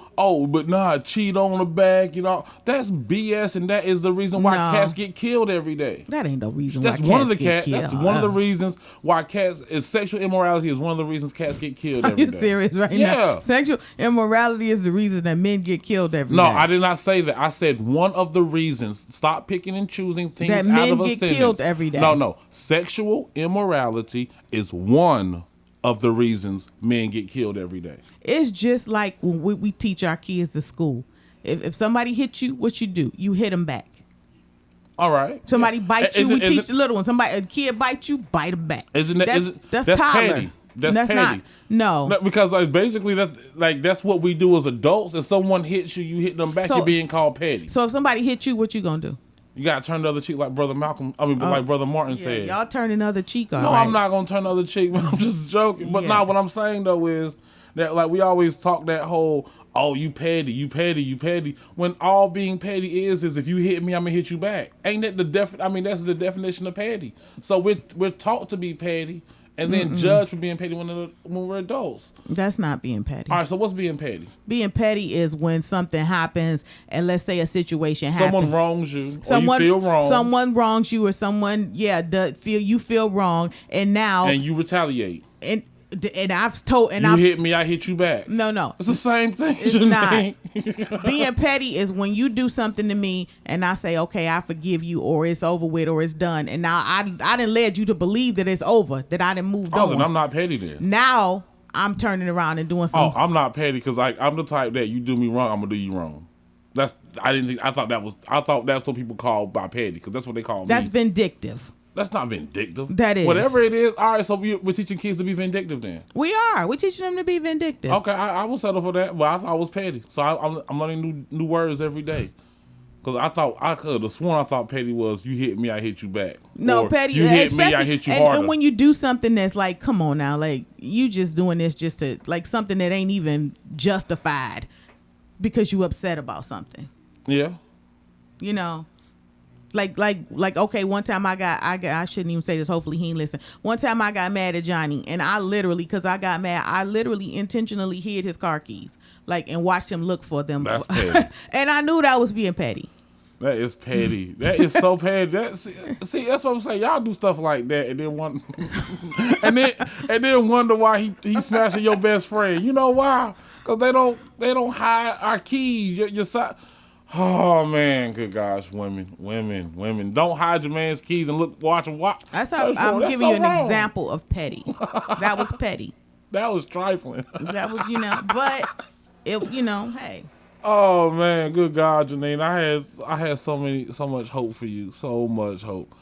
cheat on the back, that's BS, and that is the reason why cats get killed every day. That ain't no reason. That's why one of the cats. That's one of the reasons why cats is sexual immorality is one of the reasons cats get killed every day. Are you serious right now? Yeah. Sexual immorality is the reason that men get killed every day. No, I did not say that. I said one of the reasons. Stop picking and choosing things that out of a sentence. Men get killed every day. No. Sexual immorality is one of the reasons men get killed every day. It's just like when we teach our kids at school. If somebody hits you, what you do? You hit them back. All right. Somebody bites you, we teach the little one. A kid bites you, bite him back. That's petty. That's petty. Not. No, because basically that's what we do as adults. If someone hits you, you hit them back. You're being called petty. So if somebody hits you, what you gonna do? You gotta turn the other cheek, like Brother like Brother Martin said. Y'all turn another cheek. No, right. I'm not gonna turn the other cheek. I'm just joking. But what I'm saying though is that like we always talk that whole you petty. When all being petty is if you hit me, I'm gonna hit you back. Ain't that that's the definition of petty. So we're taught to be petty. And then judge for being petty when we're adults. That's not being petty. All right, so what's being petty? Being petty is when something happens, and let's say a situation happens. Someone wrongs you, or you feel wrong. Someone wrongs you, or someone, you feel wrong, and now... And you retaliate. And I've told... You hit me, I hit you back. No. It's the same thing, It's not. Being petty is when you do something to me, and I say, okay, I forgive you, or it's over with, or it's done. And now I done led you to believe that it's over, that I done moved on. Then I'm not petty then. Now I'm turning around and doing Oh, something. I'm not petty because I'm the type that you do me wrong, I'm gonna do you wrong. I thought that's what people call by petty because that's what they call me. That's vindictive. That's not vindictive. That is. Whatever it is. All right, so we're teaching kids to be vindictive then. We are. We're teaching them to be vindictive. Okay, I will settle for that. But I thought I was petty, so I'm learning new words every day. Because I could have sworn I thought petty was you hit me, I hit you back. No, or petty. You hit me, I hit you harder. And when you do something that's like, come on now, like you just doing this just to like something that ain't even justified because you upset about something. Yeah. You know. Like okay, one time I shouldn't even say this, hopefully he ain't listen. One time I got mad at Johnny and I literally, because I got mad, I literally intentionally hid his car keys. Like, and watched him look for them. That's petty. And I knew that was being petty. That is petty. That is so petty. See, that's what I'm saying. Y'all do stuff like that and then and then wonder why he smashing your best friend. You know why? Because they don't hide our keys. Your side. Oh man, good gosh, women, don't hide your man's keys and watch him. That's how I'm giving you an example of petty. That was petty. That was trifling. That was, but it, hey. Oh man, good God, Janeen, I had so much hope for you, so much hope.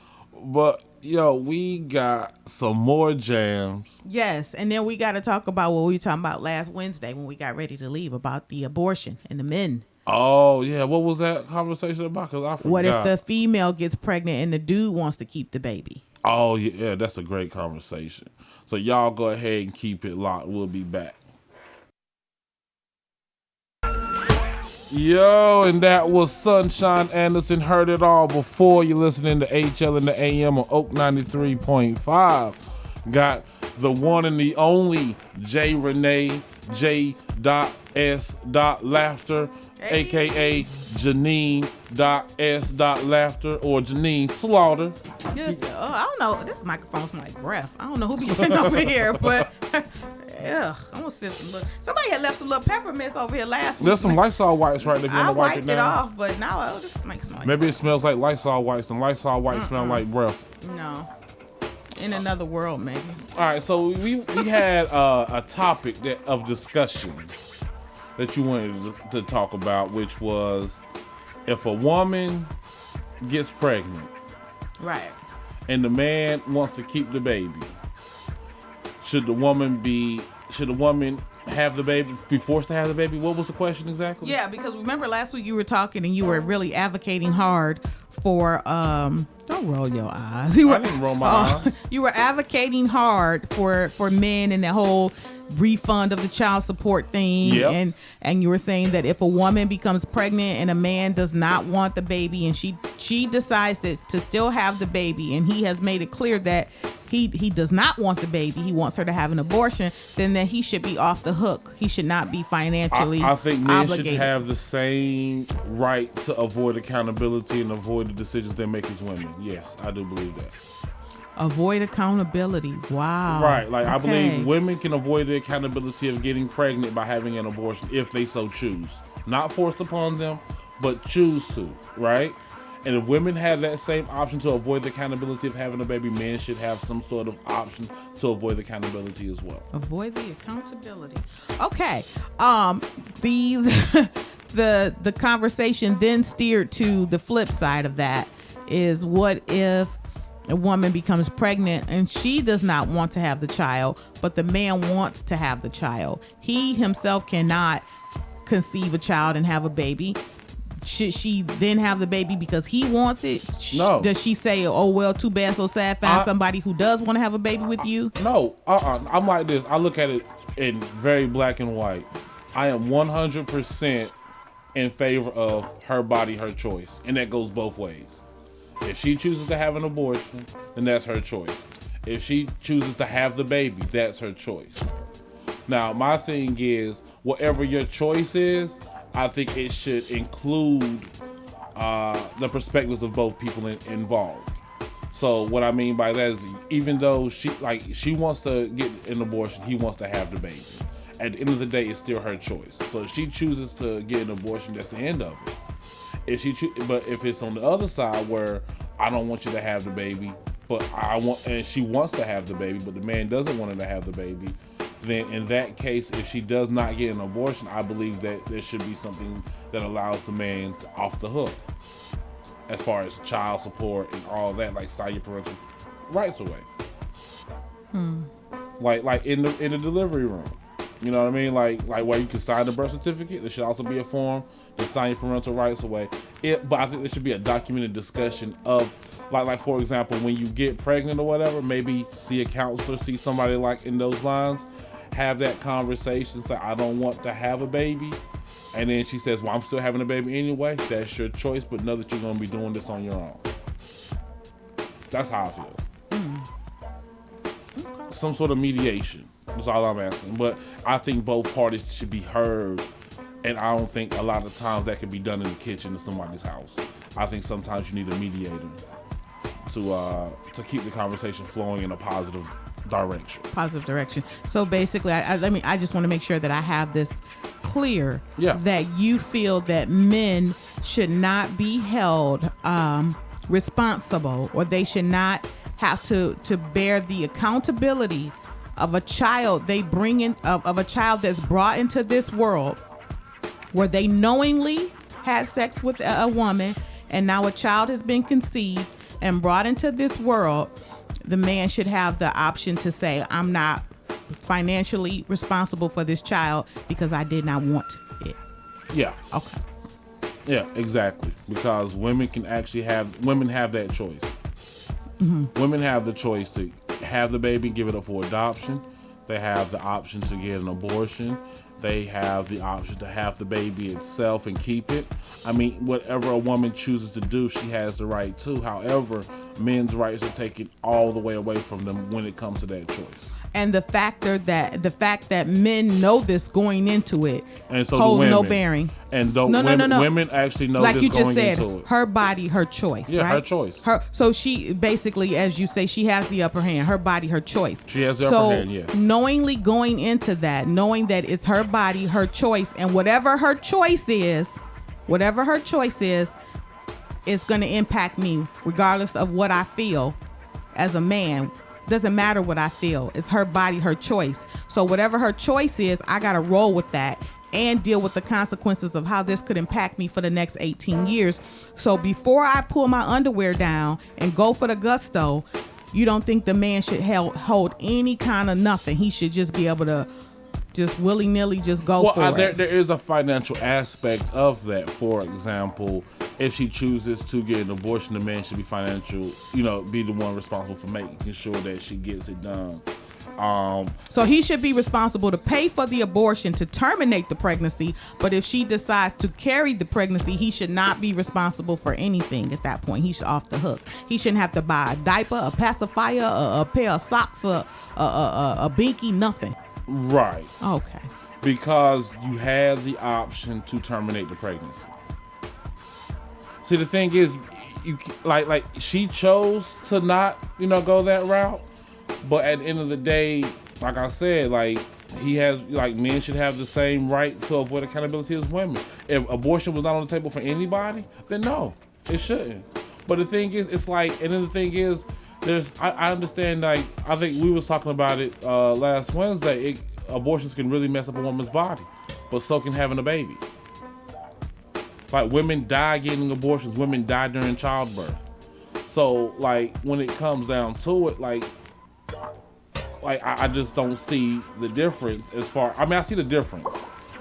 But we got some more jams. Yes, and then we got to talk about what we were talking about last Wednesday when we got ready to leave about the abortion and the men. Oh, yeah. What was that conversation about? Because I forgot. What if the female gets pregnant and the dude wants to keep the baby? Oh, yeah. That's a great conversation. So y'all go ahead and keep it locked. We'll be back. Yo, and that was Sunshine Anderson. Heard it all before. You're listening to HL in the AM on Oak 93.5. Got the one and the only J. Renee, J.S. Laughter. Hey. AKA Janeen S. Laughter or Janeen Slaughter. Yes, I don't know. This microphone smells like breath. I don't know who be sitting over here, but yeah, I'm gonna sit some little. Somebody had left some little peppermints over here last week. There's some Lysol wipes right there. If you I want to wipe wiped it it down. off, but now this makes smell. Maybe it smells like Lysol wipes, and Lysol wipes smell like breath. No, in another world, maybe. All right, so we had a topic of discussion that you wanted to talk about, which was if a woman gets pregnant, right, and the man wants to keep the baby, should the woman have the baby, be forced to have the baby? What was the question exactly? Yeah, because remember last week you were talking and you were really advocating hard for don't roll your eyes. I didn't roll my eyes. You were advocating hard for men and the whole refund of the child support thing. Yep. And you were saying that if a woman becomes pregnant and a man does not want the baby and she decides to still have the baby and he has made it clear that he does not want the baby, he wants her to have an abortion, then that he should be off the hook. He should not be financially I think men obligated. should have the same right to avoid accountability and avoid the decisions they make as women. Yes, I do believe that. Avoid accountability. Wow. Right. Like, okay. I believe women can avoid the accountability of getting pregnant by having an abortion if they so choose. Not forced upon them, but choose to. Right? And if women have that same option to avoid the accountability of having a baby, men should have some sort of option to avoid the accountability as well. Avoid the accountability. Okay. The conversation then steered to the flip side of that is what if a woman becomes pregnant and she does not want to have the child, but the man wants to have the child. He himself cannot conceive a child and have a baby. Should she then have the baby because he wants it? No. Does she say, oh, well, too bad, so sad, find somebody who does want to have a baby with you? No. I'm like this. I look at it in very black and white. I am 100% in favor of her body, her choice. And that goes both ways. If she chooses to have an abortion, then that's her choice. If she chooses to have the baby, that's her choice. Now, my thing is, whatever your choice is, I think it should include the perspectives of both people involved. So what I mean by that is, even though she wants to get an abortion, he wants to have the baby. At the end of the day, it's still her choice. So if she chooses to get an abortion, that's the end of it. But if it's on the other side where I don't want you to have the baby, but and she wants to have the baby, but the man doesn't want her to have the baby, then in that case, if she does not get an abortion, I believe that there should be something that allows the man off the hook as far as child support and all that, like sign your parental rights away. Like in the delivery room. You know what I mean? Like where you can sign the birth certificate, there should also be a form to sign your parental rights away. But I think there should be a documented discussion of, like for example, when you get pregnant or whatever, maybe see a counselor, see somebody like in those lines, have that conversation, say, I don't want to have a baby. And then she says, well, I'm still having a baby anyway. That's your choice, but know that you're going to be doing this on your own. That's how I feel. Some sort of mediation. That's all I'm asking. But I think both parties should be heard. And I don't think a lot of times that can be done in the kitchen of somebody's house. I think sometimes you need a mediator to keep the conversation flowing in a positive direction. So basically, I just want to make sure that I have this clear. Yeah. That you feel that men should not be held responsible, or they should not have to bear the accountability of a child they bring in, of a child that's brought into this world where they knowingly had sex with a woman, and now a child has been conceived and brought into this world. The man should have the option to say, I'm not financially responsible for this child because I did not want it. Yeah. Okay. Yeah, exactly. Because women have that choice. Mm-hmm. Women have the choice to have the baby, give it up for adoption. They have the option to get an abortion. They have the option to have the baby itself and keep it. I mean, whatever a woman chooses to do, she has the right to. However, men's rights are taken all the way away from them when it comes to that choice. And the fact that men know this going into it, and so holds women, no bearing. And don't no. Women actually know like this you just going said, into it. Her body, her choice. Yeah, right? her choice. So she basically, as you say, she has the upper hand. Her body, her choice. She has the upper hand. Yes. Knowingly going into that, knowing that it's her body, her choice, and whatever her choice is, it's going to impact me regardless of what I feel as a man. Doesn't matter what I feel. It's her body, her choice. So whatever her choice is, I got to roll with that and deal with the consequences of how this could impact me for the next 18 years. So before I pull my underwear down and go for the gusto, you don't think the man should hold any kind of nothing. He should just be able to just willy-nilly just go for it. There is a financial aspect of that. For example, if she chooses to get an abortion, the man should be be the one responsible for making sure that she gets it done. So he should be responsible to pay for the abortion to terminate the pregnancy, but if she decides to carry the pregnancy, he should not be responsible for anything at that point. He's off the hook. He shouldn't have to buy a diaper, a pacifier, a pair of socks, a binky, nothing. Right. Okay. Because you have the option to terminate the pregnancy. See, the thing is, you like she chose to not, go that route. But at the end of the day, like I said, men should have the same right to avoid accountability as women. If abortion was not on the table for anybody, then no, it shouldn't. But the thing is, I understand, I think we was talking about it last Wednesday. Abortions can really mess up a woman's body, but so can having a baby. Like, women die getting abortions. Women die during childbirth. So, when it comes down to it, I just don't see the difference I see the difference.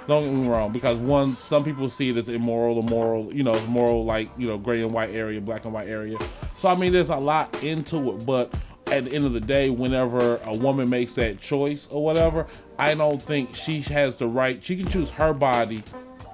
Don't get me wrong, because some people see it as immoral, moral, gray and white area, black and white area. So, there's a lot into it, but at the end of the day, whenever a woman makes that choice or whatever, I don't think she has the right. She can choose her body,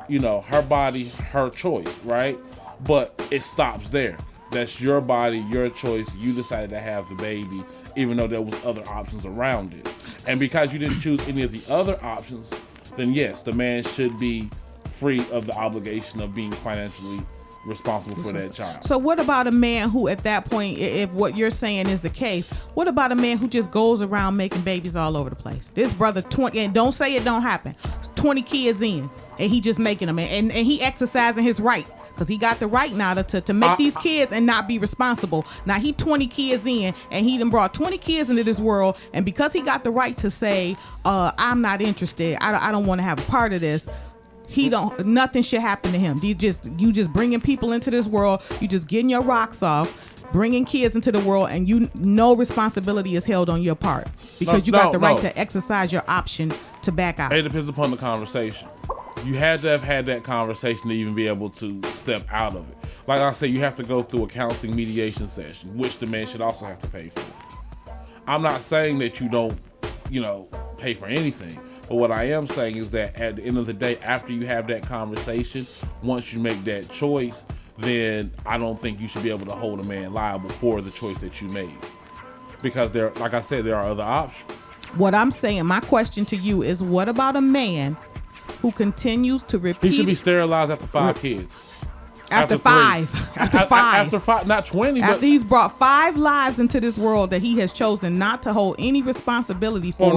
her body, her choice, right? But it stops there. That's your body, your choice. You decided to have the baby, even though there was other options around it. And because you didn't choose any of the other options, then yes, the man should be free of the obligation of being financially responsible for that child. So what about a man who, at that point, if what you're saying is the case, what about a man who just goes around making babies all over the place? This brother, 20, and don't say it don't happen, 20 kids in, and he just making them, and he exercising his right because he got the right now to make these kids and not be responsible. Now he 20 kids in, and he done brought 20 kids into this world, and because he got the right to say, I'm not interested, I don't want to have a part of this, nothing should happen to him. You just bringing people into this world, you just getting your rocks off, bringing kids into the world, and no responsibility is held on your part because you got the right to exercise your option to back out. It depends upon the conversation. You had to have had that conversation to even be able to step out of it. Like I said, you have to go through a counseling mediation session, which the man should also have to pay for. I'm not saying that you don't, pay for anything. But what I am saying is that at the end of the day, after you have that conversation, once you make that choice, then I don't think you should be able to hold a man liable for the choice that you made. Because like I said, there are other options. What I'm saying, my question to you is, what about a man who continues to repeat? He should be sterilized after 5 kids. After five, not 20. After he's brought 5 lives into this world that he has chosen not to hold any responsibility for,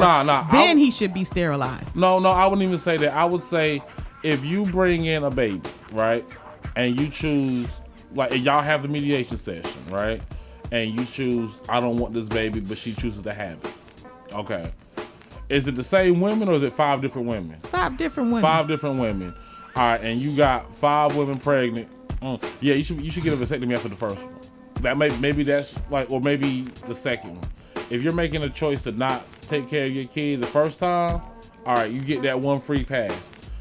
then he should be sterilized. No, I wouldn't even say that. I would say if you bring in a baby, right, and you choose, like, y'all have the mediation session, right, and you choose, I don't want this baby, but she chooses to have it. Okay. Is it the same women or is it 5 different women? 5 different women. 5 different women. All right, and you got 5 women pregnant. Yeah, you should get a vasectomy after the first one. That maybe that's like, or maybe the second one. If you're making a choice to not take care of your kid the first time, all right, you get that 1 free pass.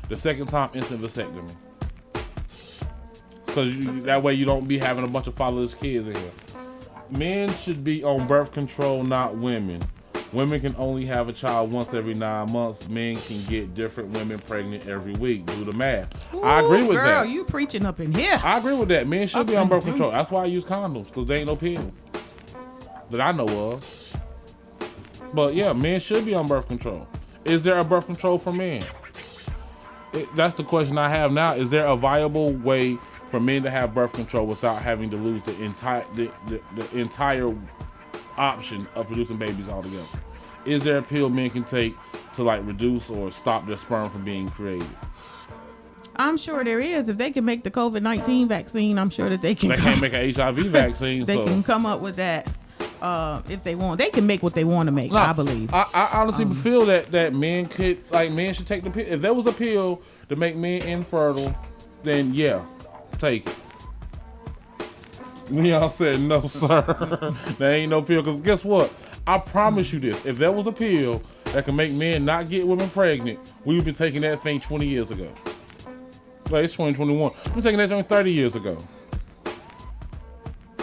The second time, instant vasectomy. Because that way you don't be having a bunch of fatherless kids in here. Men should be on birth control, not women. Women can only have a child once every 9 months. Men can get different women pregnant every week. Do the math. Ooh, I agree with that. Girl, you preaching up in here. I agree with that. Men should be on birth control. That's why I use condoms, because they ain't no pill that I know of. But yeah, men should be on birth control. Is there a birth control for men? That's the question I have now. Is there a viable way for men to have birth control without having to lose the entire option of producing babies altogether? Is there a pill men can take to like reduce or stop their sperm from being created? I'm sure there is. If they can make the COVID-19 vaccine, I'm sure that they can. They can't make an HIV vaccine. They can come up with that if they want. They can make what they want to make. I believe. I honestly feel that men should take the pill. If there was a pill to make men infertile, then yeah, take it. Y'all said no, sir. There ain't no pill. Because guess what? I promise you this. If there was a pill that can make men not get women pregnant, we would be taking that thing 20 years ago. Like, it's 2021. We're taking that thing 30 years ago.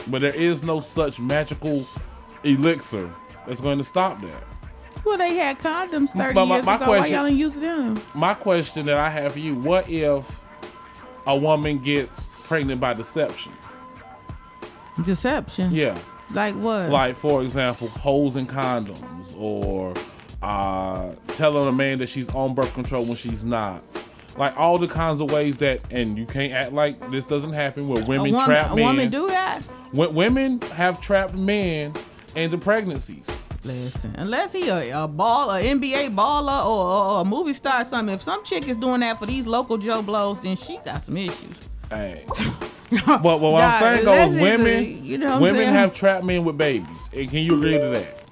But there is no such magical elixir that's going to stop that. Well, they had condoms 30 years ago. Why y'all ain't use them? My question that I have for you, what if a woman gets pregnant by deception? Deception? Yeah. Like what? Like, for example, holes in condoms, or telling a man that she's on birth control when she's not. Like, all the kinds of ways that, and you can't act like this doesn't happen, where women trap men. A woman do that? Women have trapped men into pregnancies. Listen, unless he a NBA baller or a movie star or something, if some chick is doing that for these local Joe Blows, then she got some issues. Hey. But what I'm saying though is women have trapped men with babies. And can you agree to that?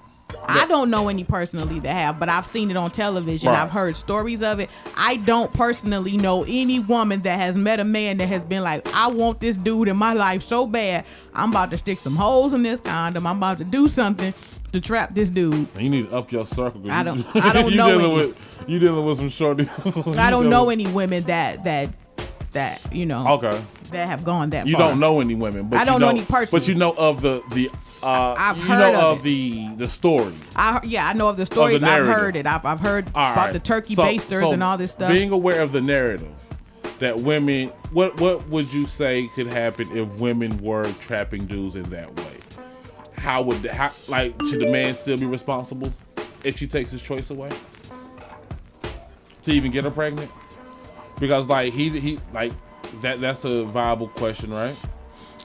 I don't know any personally that have, but I've seen it on television. Right. I've heard stories of it. I don't personally know any woman that has met a man that has been like, I want this dude in my life so bad, I'm about to stick some holes in this condom. I'm about to do something to trap this dude. You need to up your circle. I don't know. You dealing with some shorties. I don't know any women that you know. Okay. That have gone that far. You don't know any women, but I don't know any person. But you know of the I've heard of the story. I know of the stories. I've heard it. I've heard about the turkey basters and all this stuff. Being aware of the narrative that women, what would you say could happen if women were trapping dudes in that way? Should the man still be responsible if she takes his choice away to even get her pregnant? Because that's a viable question, right?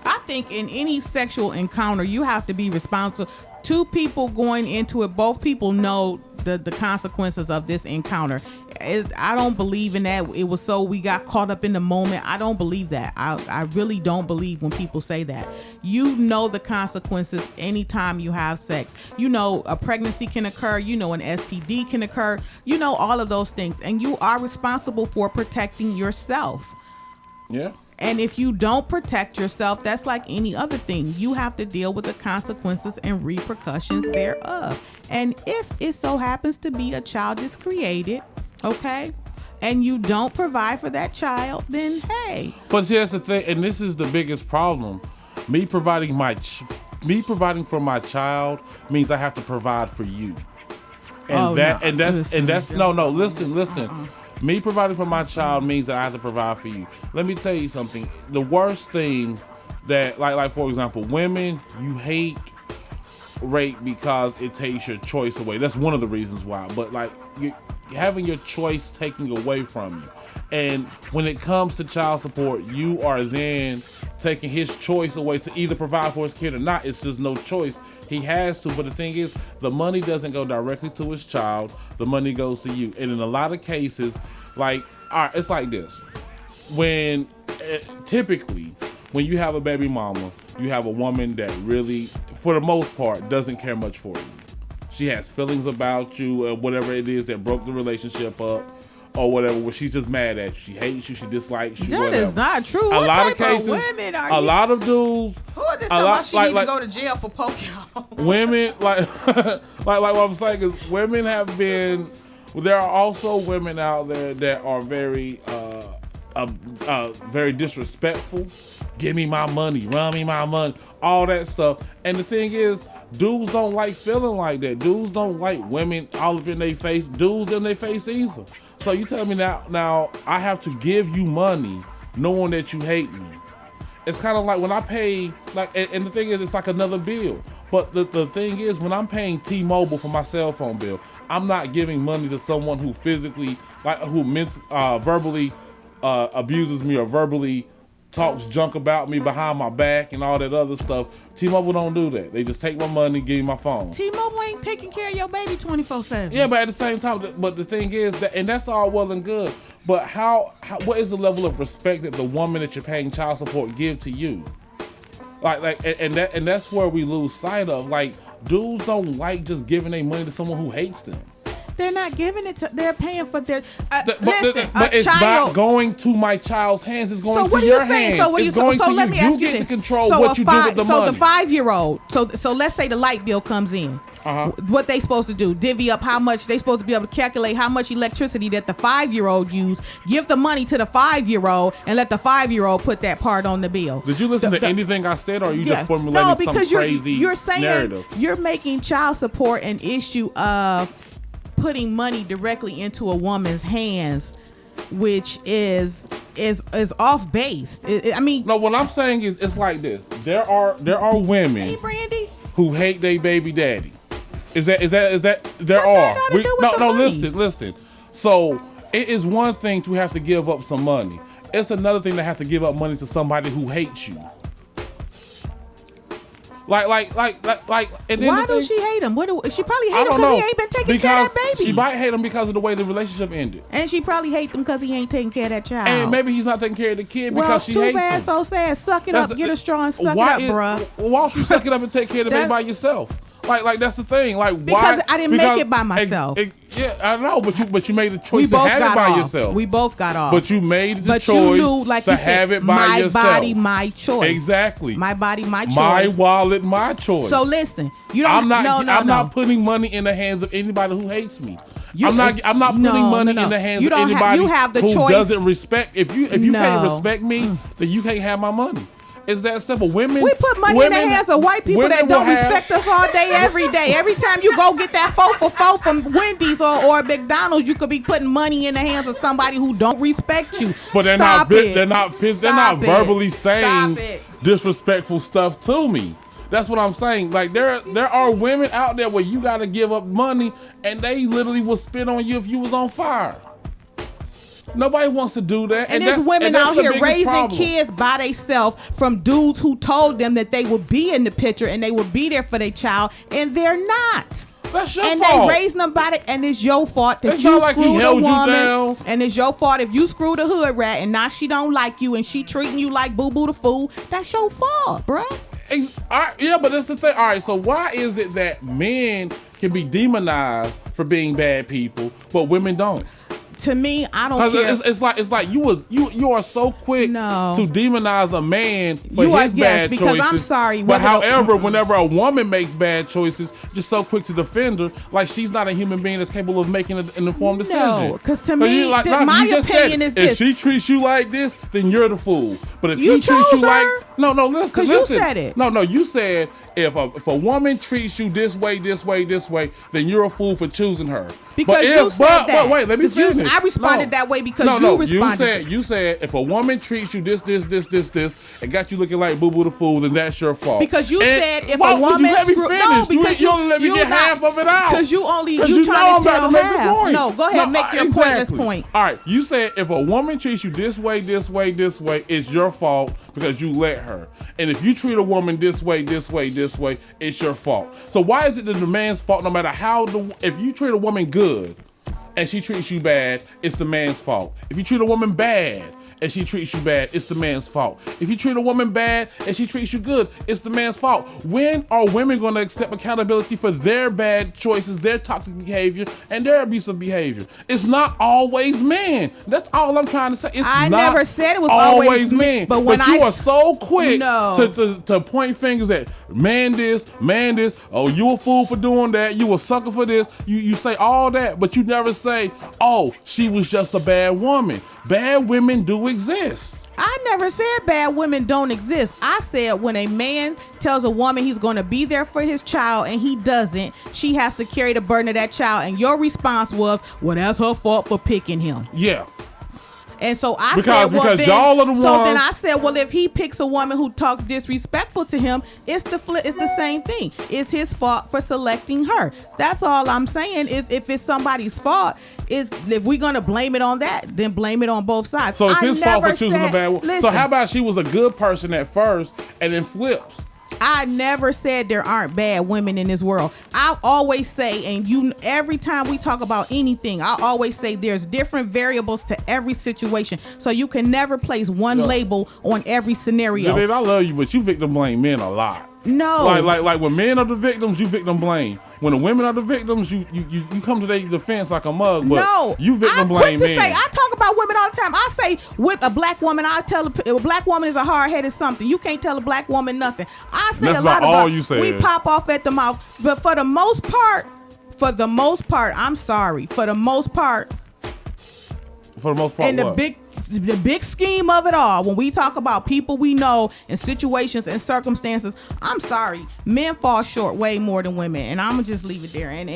I think in any sexual encounter, you have to be responsible. 2 people going into it, both people know the consequences of this encounter. I don't believe in that. It was so we got caught up in the moment. I don't believe that. I really don't believe when people say that. You know the consequences anytime you have sex. You know a pregnancy can occur. You know an STD can occur. You know all of those things, and you are responsible for protecting yourself. Yeah. And if you don't protect yourself, that's like any other thing. You have to deal with the consequences and repercussions thereof. And if it so happens to be a child is created, okay, and you don't provide for that child, then hey. But see, that's the thing, and this is the biggest problem. Me providing for my child means I have to provide for you. And listen. Me providing for my child means that I have to provide for you. Let me tell you something. The worst thing that, like for example, women, you hate rape because it takes your choice away. That's one of the reasons why. But like having your choice taken away from you. And when it comes to child support, you are then taking his choice away to either provide for his kid or not. It's just no choice. He has to, but the thing is, the money doesn't go directly to his child. The money goes to you. And in a lot of cases, like, all right, it's like this. Typically, when you have a baby mama, you have a woman that really, for the most part, doesn't care much for you. She has feelings about you, or whatever it is that broke the relationship up, or whatever, where she's just mad at you. She hates you, she dislikes you, that whatever. Is not true. A what lot type of cases, of women are a lot of dudes. Who is this talking about she need to go to jail for poking? Women, like what I'm saying is, women have been. There are also women out there that are very, very disrespectful. Give me my money, run me my money, all that stuff. And the thing is, dudes don't like feeling like that. Dudes don't like women all up in their face. Dudes in their face either. So you tell me now I have to give you money knowing that you hate me. It's kind of like when I pay, like, and the thing is, it's like another bill. But the thing is, when I'm paying T-Mobile for my cell phone bill, I'm not giving money to someone who physically, verbally abuses me or verbally talks junk about me behind my back and all that other stuff. T-Mobile don't do that. They just take my money, give me my phone. T-Mobile ain't taking care of your baby 24/7. Yeah, but at the same time, but the thing is that, and that's all well and good. But what is the level of respect that the woman that you're paying child support give to you? And that's where we lose sight of. Like, dudes don't like just giving their money to someone who hates them. They're not giving it to. They're paying for their. Listen, but it's not going to my child's hands. It's going to your hands. So what it's going to you. You get to control what you do with the money. So the 5-year-old. So let's say the light bill comes in. What they supposed to do? Divvy up how much they supposed to be able to calculate how much electricity that the 5-year-old use. Give the money to the 5-year-old and let the 5-year-old put that part on the bill. Did you listen to anything I said, or are you just formulating some crazy you're saying narrative? You're making child support an issue of putting money directly into a woman's hands, which is off base. I mean, no. What I'm saying is, it's like this. There are women hey, Brandy, who hate their baby daddy. Is that there are? Listen. So it is one thing to have to give up some money. It's another thing to have to give up money to somebody who hates you. Like. And why does she hate him? She probably hate him because he ain't been taking care of that baby. She might hate him because of the way the relationship ended. And she probably hate him because he ain't taking care of that child. And maybe he's not taking care of the kid because she hates him. Too bad, so sad. Suck it up. Get a straw and suck it up, bruh. Why don't you suck it up and take care of the baby by yourself? Like that's the thing. Like, because why? I didn't make it by myself. Yeah, I know, but you made the choice to have it by yourself. We both got off. But you made the choice to have it by yourself. My body, my choice. Exactly. My body, my choice. My wallet, my choice. So listen, you don't. I'm not putting money in the hands of anybody who hates me. I'm not putting money in the hands of anybody who doesn't respect. If you can't respect me, then you can't have my money. It's that simple. We put money in the hands of white people that don't respect us all day, every day. Every time you go get that 4 for 4 from Wendy's or McDonald's, you could be putting money in the hands of somebody who don't respect you. But they're not verbally saying disrespectful stuff to me. That's what I'm saying. Like, there are women out there where you got to give up money, and they literally will spit on you if you was on fire. Nobody wants to do that. And there's women out here raising kids by themselves from dudes who told them that they would be in the picture and they would be there for their child, and they're not. That's your and fault. they raising them by and it's your fault that It's you not like he screwed a held you woman. down. And it's your fault if you screwed a hood rat and now she don't like you and she treating you like Boo Boo the Fool. That's your fault, bruh. Yeah, but that's the thing. All right, so why is it that men can be demonized for being bad people, but women don't? To me, I don't care. It's like you are so quick to demonize a man for his bad because choices. I'm sorry. But however, whenever a woman makes bad choices, you're so quick to defend her, like she's not a human being that's capable of making an informed decision. No, because to me, my opinion is this: if she treats you like this, then you're the fool. But if you he treats you her? like listen, you said it. No, you said if a woman treats you this way, then you're a fool for choosing her. Because you said that. Wait, let me finish. I responded that way because you responded. You said if a woman treats you this, and got you looking like Boo Boo the Fool, then that's your fault. Because you said if a woman because you only let me get half of it out. Because you trying to tell half. No, go ahead, make your pointless point. All right, you said if a woman treats you this way, it's your fault because you let her. And if you treat a woman this way, it's your fault. So why is it the man's fault no matter how if you treat a woman good and she treats you bad, it's the man's fault. If you treat a woman bad and she treats you bad, it's the man's fault. If you treat a woman bad and she treats you good, it's the man's fault. When are women going to accept accountability for their bad choices, their toxic behavior, and their abusive behavior? It's not always men. That's all I'm trying to say. I never said it was always men. But you are so quick to point fingers at man this. Oh, you a fool for doing that. You a sucker for this. You say all that, but you never say, oh, she was just a bad woman. Bad women do exist. I never said bad women don't exist. I said when a man tells a woman he's going to be there for his child and he doesn't, she has to carry the burden of that child. And your response was, well, that's her fault for picking him. Yeah. And so I because y'all are the ones. So then I said, well, if he picks a woman who talks disrespectful to him, it's the same thing. It's his fault for selecting her. That's all I'm saying. Is if it's somebody's fault, if we're gonna blame it on that, then blame it on both sides. So it's his fault for choosing a bad woman. So how about she was a good person at first and then flips? I never said there aren't bad women in this world. I always say, and every time we talk about anything, I always say there's different variables to every situation. So you can never place one label on every scenario. Janeen, I love you, but you victim blame men a lot. No. Like when men are the victims, you victim blame. When the women are the victims, you come to their defense like a mug, but you victim blame men. I talk about women all the time. I say with a black woman, I tell a black woman is a hard-headed something. You can't tell a black woman nothing. I say that's a lot about all you say. We pop off at the mouth, but for the most part, I'm sorry. For the most part, and the big scheme of it all, when we talk about people we know and situations and circumstances, I'm sorry, men fall short way more than women, and I'm gonna just leave it there. And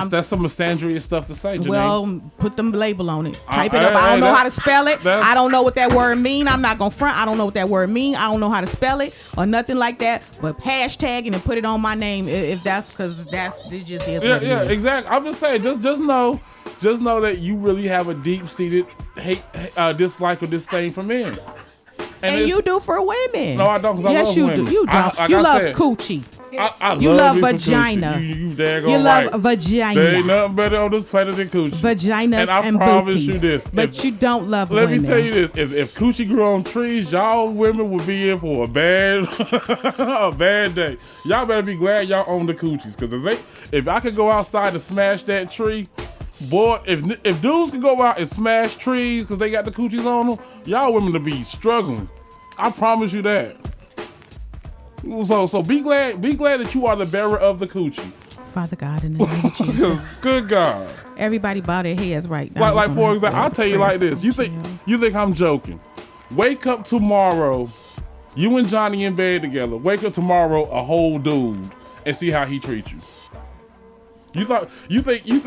that's some misandrous stuff to say, Janeen. Well, put the label on it. Type it up. I don't know how to spell it. I don't know what that word mean. I'm not gonna front. I don't know what that word mean. I don't know how to spell it or nothing like that. But hashtag it and put it on my name if that's because it just is. Yeah, exactly. I'm just saying, just know that you really have a deep-seated hate, dislike or disdain for men. And you do for women. No, I don't, because I love women. Do. You don't. You love coochie. You love vagina. You daggone You love right. vagina. There ain't nothing better on this planet than coochie. Vaginas and I promise booties. you this. But you don't love let women. me tell you this. If coochie grew on trees, y'all women would be in for a bad a bad day. Y'all better be glad y'all own the coochies. Because if I could go outside and smash that tree, boy, if dudes could go out and smash trees because they got the coochies on them, y'all women to be struggling. I promise you that. So be glad that you are the bearer of the coochie. Father God, in the name of Jesus. Good God. Everybody bow their heads right now. Like for example, I'll tell you like this. You think I'm joking? Wake up tomorrow, you and Johnny in bed together. Wake up tomorrow, a whole dude, and see how he treats you. You thought you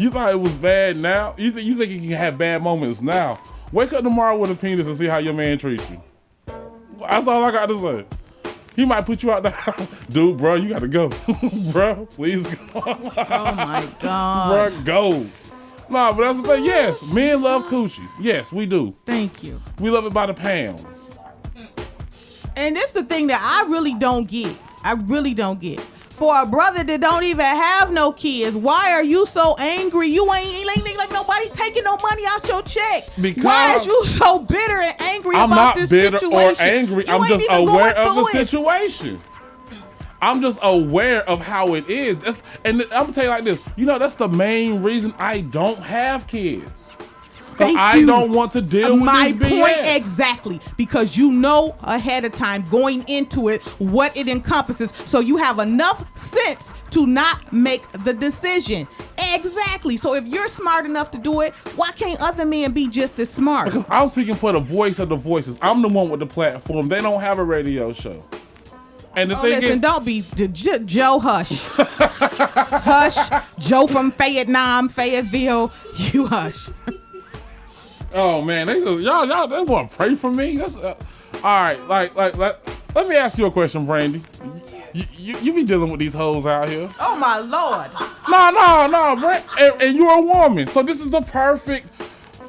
thought it was bad now? You think you can have bad moments now? Wake up tomorrow with a penis and see how your man treats you. That's all I got to say. He might put you out the house. Dude, bro, you got to go. Bro, please go. Oh, my God. Bro, go. Nah, but that's the thing. Yes, men love coochie. Yes, we do. Thank you. We love it by the pound. And this is the thing that I really don't get. for a brother that don't even have no kids. Why are you so angry? You ain't like nobody taking no money out your check. Because why is you so bitter and angry I'm about not this bitter situation? or angry. You I'm ain't just even aware going of the through it. situation. I'm just aware of how it is. And I'm gonna tell you like this. You know, that's the main reason I don't have kids. I don't want to deal with my this BS. point exactly, because you know ahead of time going into it what it encompasses, so you have enough sense to not make the decision. Exactly. So if you're smart enough to do it, why can't other men be just as smart? Because I'm speaking for the voice of the voices. I'm the one with the platform. They don't have a radio show. And the thing listen, is, don't be Joe Hush. Hush. Joe from Fayetteville, you hush. oh man, y'all they want to pray for me. That's all right. Like, let me ask you a question, Brandy. You be dealing with these hoes out here? Oh my Lord. No, Brand, and you're a woman, so this is the perfect.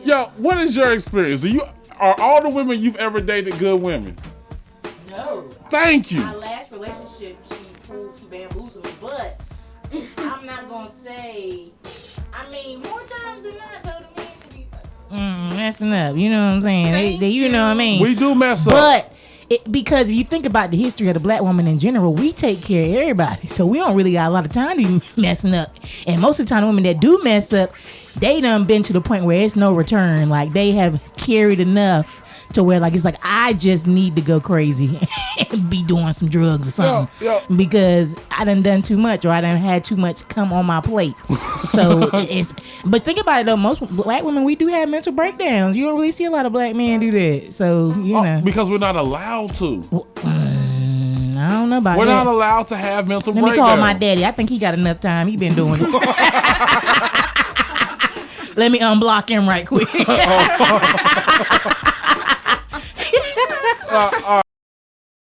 Yo, what is your experience? Are all the women you've ever dated good women? No. Thank you. My last relationship, she bamboozled me, but I'm not gonna say. I mean, more times than not, though, the men can be messing up. You know what I'm saying? They you know what I mean? We do mess up. But because if you think about the history of the black woman in general, we take care of everybody. So we don't really got a lot of time to be messing up. And most of the time, the women that do mess up, they done been to the point where it's no return. Like, they have carried enough to where, like, it's like, I just need to go crazy and be doing some drugs or something. Yeah. Because I done too much, or I done had too much come on my plate. So but think about it though, most black women, we do have mental breakdowns. You don't really see a lot of black men do that. So, you know. Because we're not allowed to. I don't know about We're that. not allowed to have mental Let breakdowns. me call my daddy. I think he got enough time. He been doing it. Let me unblock him right quick.